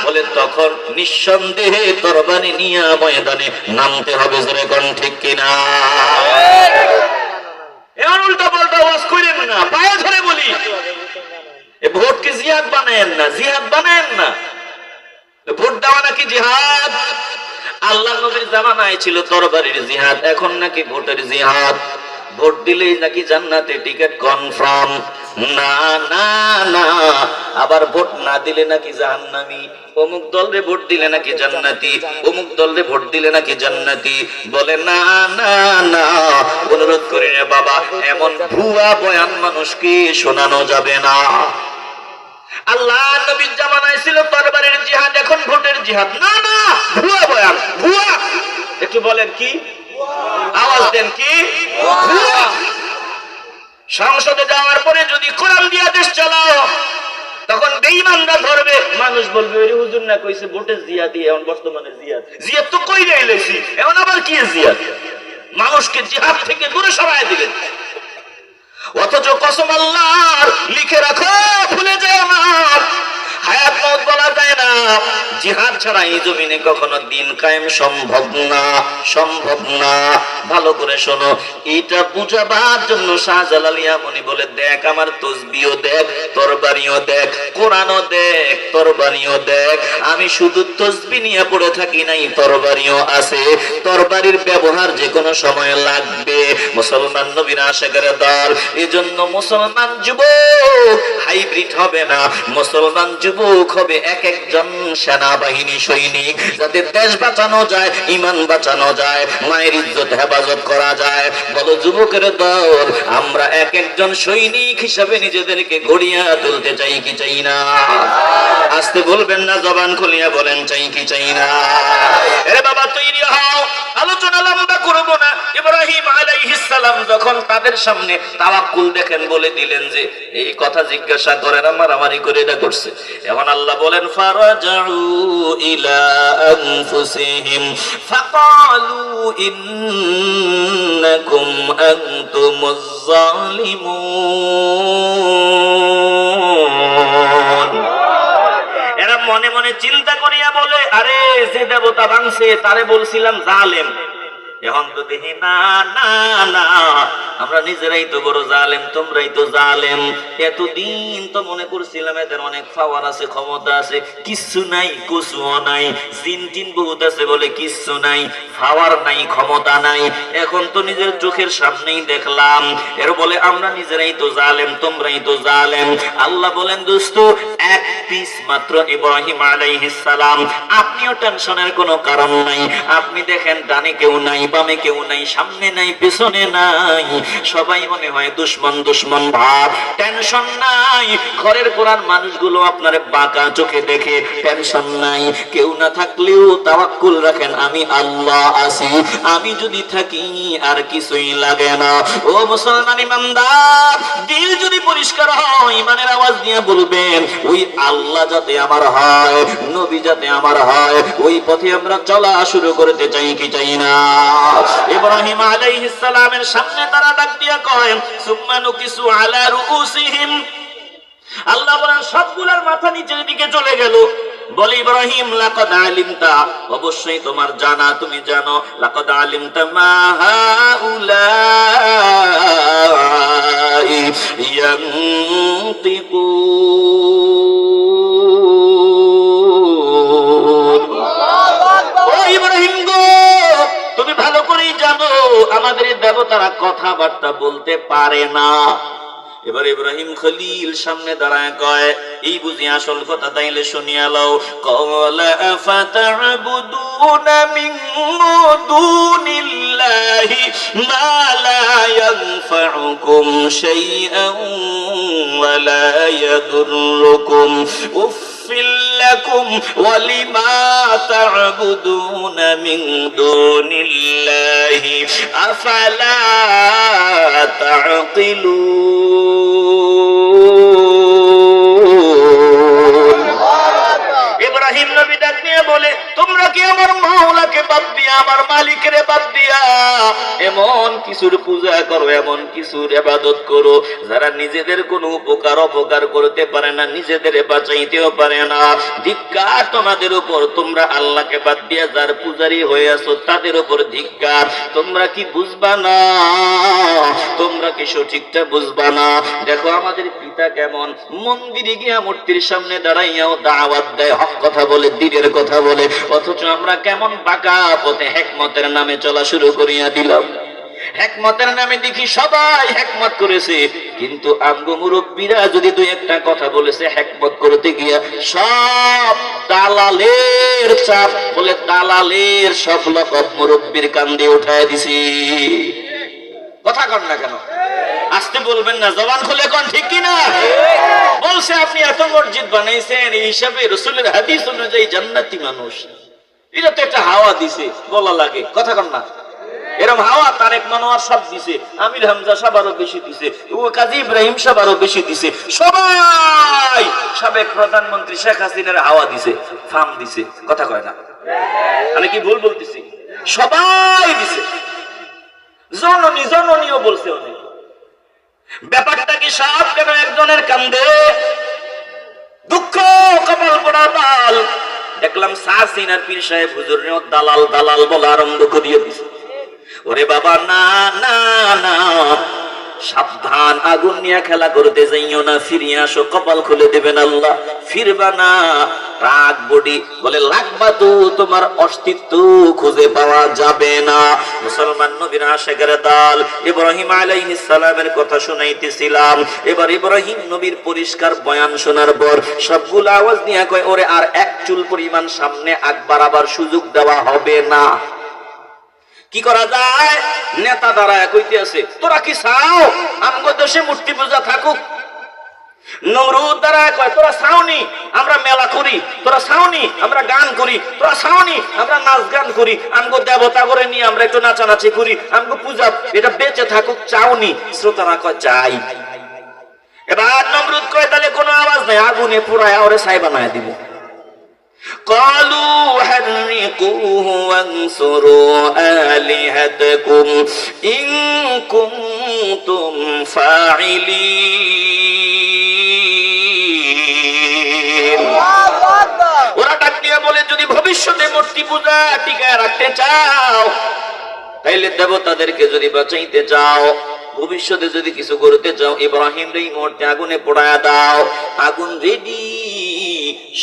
বলে তখন নিঃসন্দেহে তরবারি নিয়ে ময়দানে নামতে হবে। জোরে কোন ঠিক কিনা? এমন উল্টা পাল্টা ওয়াজ করেন না, পায়ে ধরে বলি, ভোটকে জিহাদ বানায়েন না, জিহাদ বানায়েন না। ভোট দেওয়া নাকি জিহাদ? আল্লাহ নবীর জামানায় ছিল তরবারির জিহাদ, এখন নাকি ভোটের জিহাদ। ভোট দিলেই নাকি জান্নাতে টিকিট কনফার্ম। না না না, আবার ভোট না দিলে নাকি জাহান্নামী। অমুক দলরে ভোট দিলে নাকি জান্নাতি, অমুক দলরে ভোট দিলে নাকি জান্নাতি। বলে না না না, অনুরোধ করি না বাবা, এমন ভুয়া বয়ান মানুষকে শোনানো যাবে না। আল্লাহ নবীর জামানায় ছিল তরবারির জিহাদ, এখন ভোটের জিহাদ। না না, ভুয়া বয়ান, ভুয়া। একটু বলেন কি? আওয়াজ দেন কি? ভুয়া। সংসদে যাওয়ার পরে যদি কোরআন দিয়া দেশ চালাও, তখন বেঈমানরা ধরবে, মানুষ বলবে ওই হুজুর না কইছে ভোটের জিহাদ, এখন বর্তমানে জিহাদ। জিহাদ তো কই যাইলেছি, এখন আবার কি জিহাদ? মানুষকে জিহাদ থেকে দূরে সরায় দিলেন। অথচ কসম আল্লাহর, লিখে রাখো, ভুলে যেও না, হায়াত মওত বলা যায় না। জিহাদ ছাড়া এই জমিনে কখনো দিন কায়েম সম্ভব না, সম্ভব না। ভালো করে শোনো, এটা বুঝাবার জন্য শাহজালাল ইয়ামানি বলে, দেখ আমার তসবিও দেখ, তরবারিও দেখ, কোরআনও দেখ, তরবারিও দেখ। আমি শুধু তসবি নিয়ে পড়ে থাকি নাই, তরবারিও আছে। তরবারির ব্যবহার যে কোনো সময় লাগবে। মুসলমান নবীর আশিকের দল, এজন্য মুসলমান যুবক হাইব্রিড হবে না, মুসলমান যুবক হবে এক একজন সেনাবাহিনী সৈনিক, যাতে দেশ বাঁচানো যায়, ঈমান বাঁচানো যায়, মায়ের ইজ্জত হেফাজত করা যায়। বলো যুবকের দল, আমরা এক একজন সৈনিক হিসাবে নিজেদেরকে গড়িয়া তুলতে চাই কি চাই না? আসতে বলবেন না, জবান খুলিয়া বলেন চাই কি চাই না? আরে বাবা তৈরি হও, আলোচনা লম্বা করব না। ইব্রাহিম আলাইহিস সালাম যখন তাদের সামনে তাওয়াক্কুল দেখেন, বলে দিলেন যে এই কথা জিজ্ঞাসা করেন, মারামারি করে এটা করছে। এখন আল্লাহ বলেন ফারাজাউ ইলা আনফুসিহিম ফাকালু ইন্নাকুম আনতুমুজ জালিমুন। এরা মনে মনে চিন্তা করিয়া বলে, আরে যে দেবতা ভাঙছে তারে বলছিলাম জালেম, এখন তো দেখি না না না, আমরা নিজেরাই তো বড় জালেম, তোমরাই তো জালেম। এতদিন তো মনে করছিলাম এদের অনেক পাওয়ার আছে, ক্ষমতা আছে, কিচ্ছু নাই, কুছুও নাই। জিন টিন বহুত আছে বলে কিচ্ছু নাই, পাওয়ার নাই, ক্ষমতা নাই। এখন তো নিজের চোখের সামনেই দেখলাম। এর বলে আমরা নিজেরাই তো জালেম, তোমরাই তো জালেম। আল্লাহ বলেন দোস্ত, এক পিস মাত্র ইব্রাহিম আলাইহিস সালাম, আপনিও টেনশনের কোনো কারণ নাই। আপনি দেখেন ডানে কেউ নাই, বামে কেউ নাই, সামনে নাই, পেছনে নাই, সবাই মনে হয় দুশ্মন দুশ্মন ভাব। টেনশন নাই, ঘরের কোরআন মানুষগুলো আপনার বাঁকা চোখে দেখে, টেনশন নাই। কেউ না থাকলেও তাওয়াক্কুল রাখেন, আমি আল্লাহ আছি, আমি যদি থাকি আর কিছুই লাগে না। ও মুসলমান ইমানদার, দিল যদি পরিষ্কার হয়, ইমানের আওয়াজ দিয়ে বলবেন, ওই আল্লাহ যাতে আমার হয়, নবী যাতে আমার হয়, ওই পথে আমরা চলা শুরু করতে চাই কি চাই না? ইব্রাহিম আলাইহিস সালামের সামনে তারা ডাক দিয়া কয়, সুম্মা নুকিসু আলা রুউসিহিম। আল্লাহ বলেন সবগুলোর মাথা নিচের দিকে চলে গেল। বলে ইব্রাহিম, লাকাদ আলিমতা, অবশ্যই তোমার জানা, তুমি জানো, লাকাদ আলিমতা মা হাউলাই ইয়ানতিকুন। ও ইব্রাহিম গো, তুমি ভালো করেই জানো আমাদের এই দেবতারা কথাবার্তা বলতে পারে না। এবার ইব্রাহিম খলিল সামনে দাঁড়ায় কয়, এই বুঝি আসল কথা, তাইলে শুনিয়া লও। ক্বালা আফাতা'বুদুনা মিন দুনিল্লাহি মা লা ইয়ানফা'ুকুম শাইআন ওয়া লা ইয়াদুররুকুম উফিল লাকুম ওয়া লিমা তা'বুদুনা মিন দুনিল্লাহি আফালা তা'কিলুন। ইব্রাহিম নবী ডাক দিয়ে বলে, তোমরা কি আমার মাওলাকে বাদ দিয়া, আমার মালিকের বাদ দিয়া এমন কিছুর পূজা করো, এমন কিছুর ইবাদত করো যারা নিজেদের কোনো উপকার অপকার করতে পারে না, নিজেদের বাঁচাইতেও পারে না। ধিক্কার তোমাদের উপর, তোমরা আল্লাহকে বাদ দিয়া যার পূজারী হয়ে আছো তাদের উপর ধিক্কার। তোমরা কি বুঝবা না? তোমরা কি সঠিকটা বুঝবা না? দেখো আমাদের পিতা কেমন, মন্দিরে গিয়া মূর্তির সামনে দাঁড়াইয়াও দাওয়াত দেয়, হক কথা বলে, দ্বীনের কথা বলে, অথচ আমরা কেমন বাঁকা পথে হেকমতের নামে চলা শুরু করিয়া দিলাম। হেকমতের নামে দেখি সবাই হেকমত করেছে, কিন্তু আমগো মুরব্বীরা যদি দুই একটা কথা বলেছে হেকমত করতে গিয়া সব দালালের চাপ, বলে দালালের সব লকব মুরব্বীর কান্দে উঠায় দিছি। কথা কন না কেন? আসতে বলবেন না, জবান খুলে কন, ঠিক কিনা? বলছে আপনি এত মসজিদ বানাইছেন, এই হিসাবে রাসূলের হাদিস অনুযায়ী জান্নাতি মানুষ, এটা তো একটা হাওয়া দিছে, বলা লাগে, কথা কন না? এরকম হাওয়া তারেক মনোয়ার সব দিছে, আমির হামজা সাহেব আরো বেশি দিছে, ও কাজী ইব্রাহিম সাহেব আরো বেশি দিছে, সবাই সাবেক প্রধানমন্ত্রী শেখ হাসিনার হাওয়া দিছে, ফার্ম দিছে, কথা কয় না? আমি কি ভুল বলতেছি? সবাই দিছে, জননী জননীও বলছে অনেক। ব্যাপারটা কি সব কেন একজনের কান্দে? দুঃখ কপাল পোড়া দল। দেখলাম সাসিনার পীর সাহেব হুজুরের দালাল দালাল বলা আরম্ভ করিয়ে দিছে। ওরে বাবা, না না না, সাবধান, আগুন নিয়ে খেলা করতে যাইও না, ফিরিয়ে আসো, কপাল খুলে দেবেন আল্লাহ, ফিরবা না। রাগ বডি বলে লাগবা তো, তোমার অস্তিত্ব খুঁজে পাওয়া যাবে না। মুসলমান নবীর আশিকের দল ইব্রাহিম আলাইহিস সালামের কথা শুনাইতেছিলাম। এবার ইব্রাহিম নবীর পরিষ্কার বয়ান শোনার পর সবগুলো আওয়াজ নিয়ে কয়, ওরে আর এক চুল পরিমাণ সামনে আকবার আবার সুযোগ দেওয়া হবে না। কি করা যায়? নেতা দ্বারা কইতে আছে, তোরা কি চাও আমগো দেশে মূর্তি পূজা থাকুক? নমরুদ দ্বারা কয়, তোরা চাওনি আমরা মেলা করি, তোরা চাওনি আমরা গান করি, তোরা চাওনি আমরা নাচ গান করি, আমগো দেবতা করে নিয়ে আমরা একটু নাচানাচি করি, আমগো পূজা এটা বেঁচে থাকুক, চাওনি? শ্রোতারা কয় চাই। এবার নমরুদ কয়, তাহলে কোনো আওয়াজ নাই, আগুনে পুরায় ওরে ছাই বানায় দিব। قالوا حرقوه وانصروا آلهتكم إن كنتم فاعلين। ওরা ডাক দিয়ে বলে, যদি ভবিষ্যতে মূর্তি পূজা টিকায় রাখতে চাও, তাইলে দেবতাদেরকে যদি বাঁচাইতে চাও, ভবিষ্যতে যদি কিছু করতে চাও, ইব্রাহিম এই মুহূর্তে আগুনে পোড়ায়া দাও। আগুন রেডি,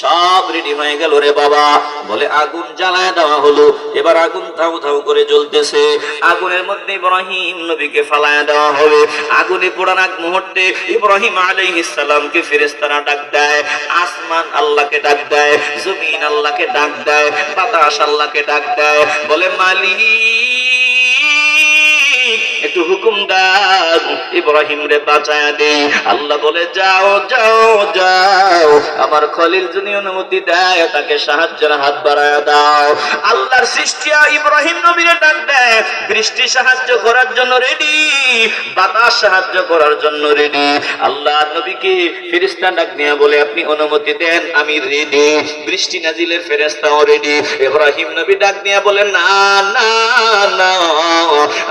সব রেডি হয়ে গেল রে বাবা। বলে আগুন জ্বালায় দেওয়া হলো। এবার আগুন থাউ থাউ করে জ্বলতেছে। আগুনের মধ্যে ইব্রাহিম নবীকে ফালায়া দেওয়া হবে। আগুনে পোড়ানোর মুহূর্তে ইব্রাহিম আলাইহিস সালামকে ফেরেশতারা ডাক দেয়, আসমান আল্লাহকে ডাক দেয়, জমিন আল্লাহকে ডাক দেয়, বাতাস আল্লাহকে ডাক দেয়। বলে মালিক একটু হুকুম দাও, ইব্রাহিম রে বাঁচায়া দে। আল্লাহ বলে, যাও যাও যাও, আমার খলিল যদি অনুমতি দেয় তাকে সাহায্যের হাত বাড়ায়া দাও। আল্লাহর সৃষ্টি ইব্রাহিম নবীরে ডাক দেয়, বৃষ্টি সাহায্য করার জন্য রেডি, বাতাস সাহায্য করার জন্য রেডি। আল্লাহ নবীকে ফেরেশতা ডাক নিয়ে বলে, আপনি অনুমতি দেন, আমি রেডি। বৃষ্টি নাজিলের ফেরেশতাও রেডি। ইব্রাহিম নবী ডাক নিয়ে বলে, না না না,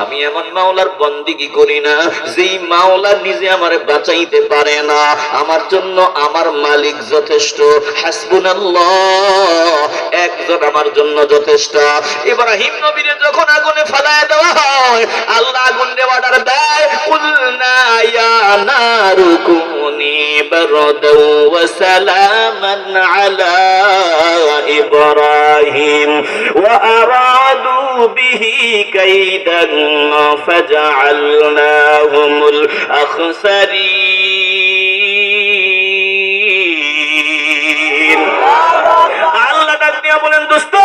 আমি এমন মাওলার বন্দিগি করি না যেই মাওলা নিজে আমারে বাঁচাইতে পারে না। আমার জন্য আমার মালিক যথেষ্ট, হাসবুনাল্লাহ, একজন আমার জন্য যথেষ্ট। ইব্রাহিম নবীরে যখন আগুনে ফালায় দেওয়া হয়, আল্লাহ আগুনে অর্ডার দেয়, কুলনা ইয়া নারু কুনি বারদাও ওয়া সালামান আলা ইব্রাহিম ওয়া আরাদু বিহি কাইদান ফাজআলনাহুমুল আখসারিন। আল্লাহ ডাক দিয়া বলেন, দোস্ত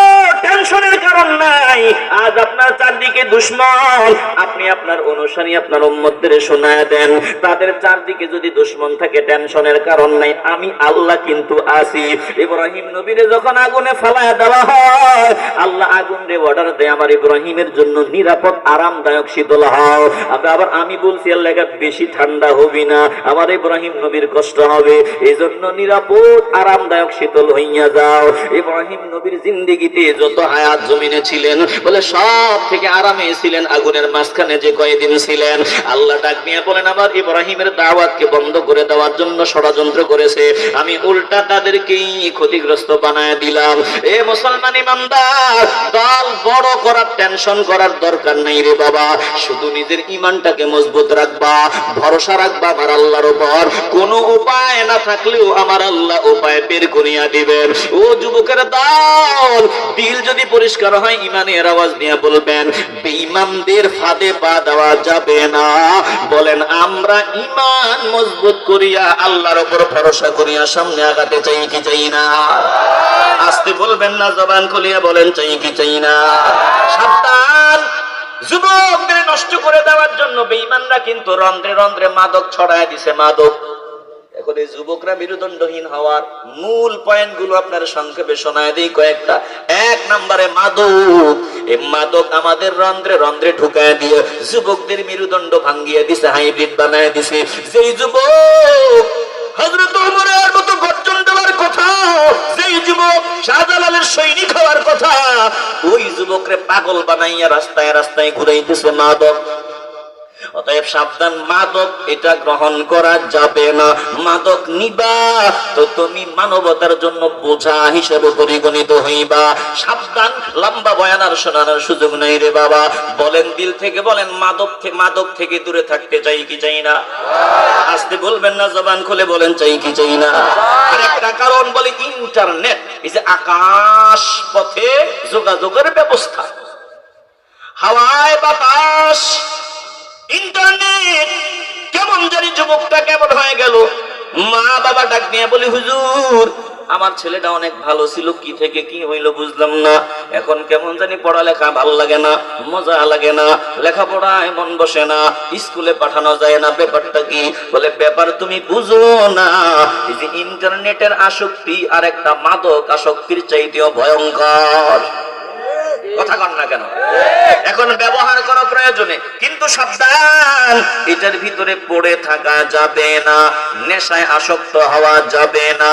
টেনশনের কারণ নাই, আজ আপনার চারদিকে দুশমন, আপনি আপনার অনুসারী আপনার উম্মতদের শোনায় দেন, তাদের চারদিকে যদি দুশমন থাকে টেনশনের কারণ নাই, আমি আল্লাহ কিন্তু আছি। ইব্রাহিম নবীরে যখন আগুনে ফালায়া দেওয়া হয়, আল্লাহ আগুন রে অর্ডার দেয়, আমার ইব্রাহিমের জন্য নিরাপদ আরামদায়ক শীতল হও। আবার আমি বলছি আল্লাহ বেশি ঠান্ডা হবি না, আমার ইব্রাহিম নবীর কষ্ট হবে, এই জন্য নিরাপদ আরামদায়ক শীতল হইয়া যাও। ইব্রাহিম নবীর জিন্দেগিতে যত হায়াত জমিনে ছিলেন, বলে সব থেকে আরামে ছিলেন আগুনের মাঝখানে যে কয়েকদিন ছিলেন। আল্লাহ ডাক নিয়ে বলেন, আমার ইব্রাহিমের দাওয়াতকে বন্ধ করে দেওয়ার জন্য ষড়যন্ত্র করেছে, আমি উল্টা তাদেরকেই ক্ষতিগ্রস্ত বানায় দিলাম। এ মুসলমান ইমানদার, দল বড় করার টেনশন করার দরকার নাই রে বাবা, শুধু নিজের ইমানটাকে মজবুত রাখবা, ভরসা রাখবা আমার আল্লাহর উপর। কোনো উপায় না থাকলেও আমার আল্লাহ উপায় বের করিয়া দিবেন। ও যুবকের দল, দিল যদি পরিষ্কার হয়, ইমানের আওয়াজ নিয়ে বলবেন, বেঈমানদের ফাঁদে পা দেওয়া যাবে না। বলেন, আমরা ইমান মজবুত করিয়া আল্লাহর উপর ভরসা করিয়া সামনে আগাতে চাই কি চাই না? আস্তে বলবেন না, জবান খুলিয়া বলেন, চাই কি চাই না? সাবধান, যুবকদের নষ্ট করে দেওয়ার জন্য বেঈমানরা কিন্তু রন্ধ্রে রন্ধ্রে মাদক ছড়ায় দিছে, মাদক। এখন এই যুবকরা মেরুদণ্ডহীন হওয়ার মূল পয়েন্ট গুলো আপনার সংক্ষেপে শোনায় দিই কয়েকটা। এক নম্বরে মাদক। এই মাদক আমাদের রন্ধ্রে রন্ধ্রে ঢুকায় দিয়ে যুবকদের মেরুদণ্ড ভাঙ্গিয়ে দিছে, হাইব্রিড বানায় দিছে। যেই যুবক হযরত ওমরের মতো গর্জন দেওয়ার কথা, যেই যুবক শাহজালালের সৈনিক হওয়ার কথা, ওই যুবকরে পাগল বানাইয়া রাস্তায় রাস্তায় ঘুরাইতেছে মাদক। অতএব সাবধান, মাদক এটা গ্রহণ করা যাবে না। মাদক নিবা তো তুমি মানবতার জন্য বোঝা হিসেবে পরিগণিত হইবা। সাবধান, লম্বা বয়ান আর শোনানোর সুযোগ নাই রে বাবা। বলেন, দিল থেকে বলেন, মাদক থেকে দূরে থাকতে চাই কি চাই না? আস্তে বলবেন না, জবান খুলে বলেন, চাই কি চাই না? আর একটা কারণ বলে ইন্টারনেট, এই যে আকাশ পথে যোগাযোগের ব্যবস্থা, হাওয়ায় বাতাস, ইন্টারনেট। কেমন জানি যুবকটা কেমন হয়ে গেল। মা বাবা ডাক নিয়ে বলি, হুজুর আমার ছেলেটা অনেক ভালো ছিল, কি থেকে কি হইলো বুঝলাম না। এখন কেমন জানি পড়ালেখা ভাল লাগে না, মজা লাগে না, লেখাপড়ায় মন বসে না, স্কুলে পাঠানো যায় না। ব্যাপারটা কি? বলে, ব্যাপার তুমি বুঝো না, এই যে ইন্টারনেটের আসক্তি আর একটা মাদক আসক্তির চাইতেও ভয়ঙ্কর। কথা কন না কেন? এখন ব্যবহার করা প্রয়োজনে, কিন্তু সাবধান, এটার ভিতরে পড়ে থাকা যাবে না, নেশায় আসক্ত হওয়া যাবে না।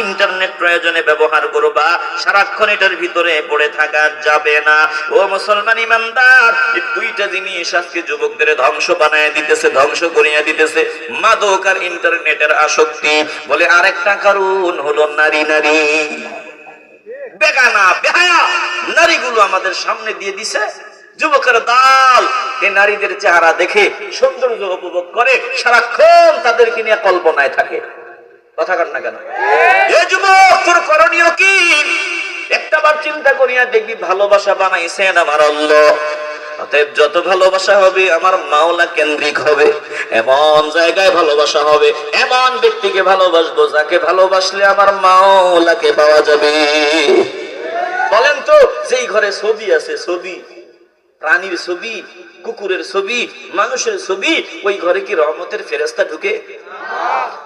ইন্টারনেট প্রয়োজনে ব্যবহার করবা, সারাক্ষণ এটার ভিতরে পড়ে থাকা যাবে না। ও মুসলমান ইমানদার, এই দুইটা জিনিস আজকে যুবকদের ধ্বংস বানায় দিতেছে, ধ্বংস করিয়া দিতেছে, মাদক আর ইন্টারনেটের আসক্তি। বলে আরেকটা কারণ হলো নারী। বেগানা বেহায়া নারীগুলো আমাদের সামনে দিয়ে দিছে। যুবকের দল এই নারীদের চেহারা দেখে সৌন্দর্য উপভোগ করে, সারাক্ষণ তাদেরকে নিয়ে কল্পনায় থাকে। কথা কন না কেন? এ যুবক, তোর করণীয় কি? একটাবার চিন্তা করিয়া দেখবি, ভালোবাসা বানাইছেন আমার আল্লাহ। অতএব যত ভালোবাসা হবে আমার মাওলা কেন্দ্রিক হবে, এমন জায়গায় ভালোবাসা হবে, এমন ব্যক্তিকে ভালোবাসবো যাকে ভালোবাসলে আমার মাওলাকে পাওয়া যাবে। বলেন তো, যেই ঘরে ছবি আছে, ছবি, প্রাণীর ছবি, কুকুরের ছবি, মানুষের ছবি, ওই ঘরে কি রহমতের ফেরেশতা ঢুকে?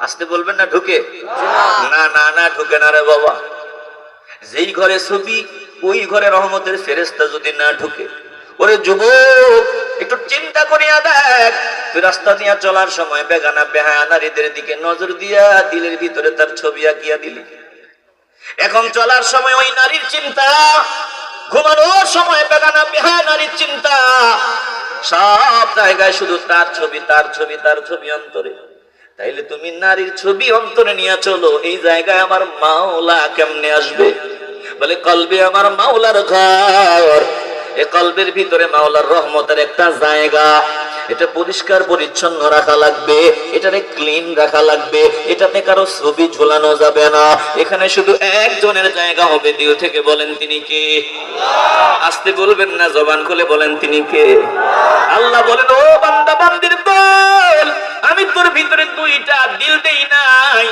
আসতে বলবেন না, ঢুকে? না না না, ঢুকে না রে বাবা। যেই ঘরে ছবি, ওই ঘরে রহমতের ফেরেশতা যদি না ঢুকে, ওরে যুবক একটু চিন্তা করিয়া দেখ, তুই রাস্তা দিয়া চলার সময় বেগানা বেহায়া নারীদের দিকে নজর দিয়া দিলের ভিতরে তার ছবি আঁকিয়া দিলি। এখন চলার সময় ওই নারীর চিন্তা, ঘুমানোর সময় বেগানা বেহায়া নারীর চিন্তা, সব জায়গায় শুধু তার ছবি, তার ছবি, তার ছবি অন্তরে। তাইলে তুমি নারীর ছবি অন্তরে নিয়ে চলো, এই জায়গায় আমার মাওলা কেমনে আসবে? বলে, কলবে আমার মাওলার ঘর, এ কলবের ভিতরে মাওলার রহমতের একটা জায়গা। এটা পরিষ্কার পরিচ্ছন্ন রাখা লাগবে, এটারে ক্লিন রাখা লাগবে, এটাতে কারো ছবি ঝোলানো যাবে না। এখানে শুধু একজনের জায়গা হবে। দিল থেকে বলেন, তিনি কে? আসতে বলবেন না, জবান খুলে বলেন, তিনি কে? আল্লাহ বলেন, ও বান্দা বান্দির দল, আমি তোর ভিতরে দুইটা দিল দেই নাই,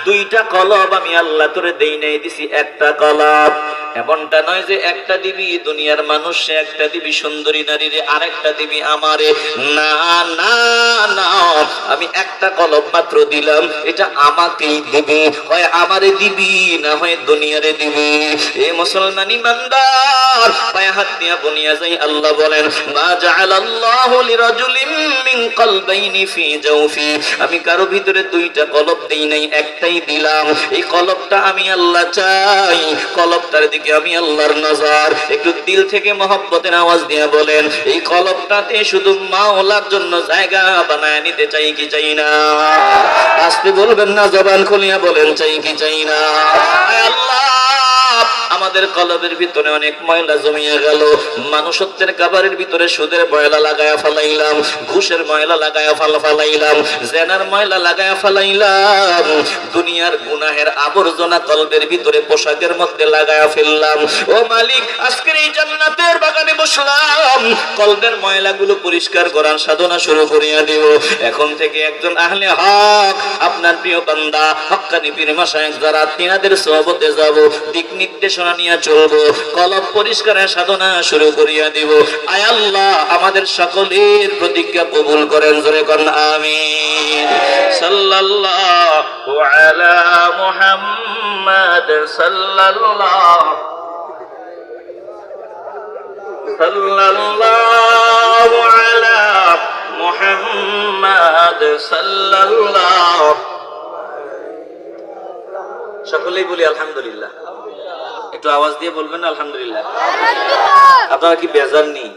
দুইটা কলব আমি আল্লাহ তোরে দেই নাই, দিছি একটা কলব। এমনটা নয় যে একটা দিবি দুনিয়ার মানুষ, একটা দিবি সুন্দরী নারীরে, আরেকটা দিবি আমারে। না না না, আমি একটা কলব মাত্র দিলাম, এটা আমাকেই দিবি, হয় আমারে দিবি, না হয় দুনিয়ারে দিবি। এ মুসলমান ইমানদার, পায়ে হাত দিয়া বনিয়া যাই, আল্লাহ বলেন, মা জাআলাল্লাহু লিরাজুলিন মিন কলবাইনি ফি জাওফি, আমি কারো ভিতরে দুইটা কলব দেই নাই, একটাই দিলাম। এই কলবটা আমি আল্লাহ চাই, কলবটার দিকে আমি আল্লাহর নজর। একটু দিল থেকে মহব্বতের আওয়াজ দিয়ে বলেন, এই কলবটাতে শুধু মাওলার জন্য জায়গা বানায় নিতে চাই কি চাই না? আসতে বলবেন না, জবান খুলিয়া বলেন, চাই কি চাই না? আল্লাহ, আমাদের কলবের ভিতরে অনেক ময়লা জমিয়ে গেল। মানুষত্বের কাবারের ভিতরে সুদের ময়লা লাগায়া ফালাইলাম, ঘুষের ময়লা লাগায়া ফালাইলাম, জেনার ময়লা লাগায়া ফালাইলাম, দুনিয়ার গুনাহের আবর্জনা কলবের ভিতরে পোশাকের মধ্যে লাগায়া ফেললাম। ও মালিক, আজকের এই জান্নাতের বাগানে বসলাম, কলবের ময়লাগুলো পরিষ্কার করার সাধনা শুরু করিয়া দেব। এখন থেকে একজন আহলে হক, আপনার প্রিয় বান্দা, হক্কানি পীর মাশায়েখ যারা, তিনাদের সোহবতে যাব, দিক নির্দেশনা নিয়ে চলবো, কলব পরিষ্কারের সাধনা শুরু করিয়া দিব। আয় আল্লাহ, আমাদের সকলের প্রতিজ্ঞা কবুল করেন, জোরে কোন আমিন। সাল্লাল্লাহু আলা মুহাম্মাদ, সাল্লাল্লাহু আলা মুহাম্মাদ, সাল্লাল্লাহু। সকলেই বলি আলহামদুলিল্লাহ। একটু আওয়াজ দিয়ে বলবেন আলহামদুলিল্লাহ। আপনারা কি বেজার নেই?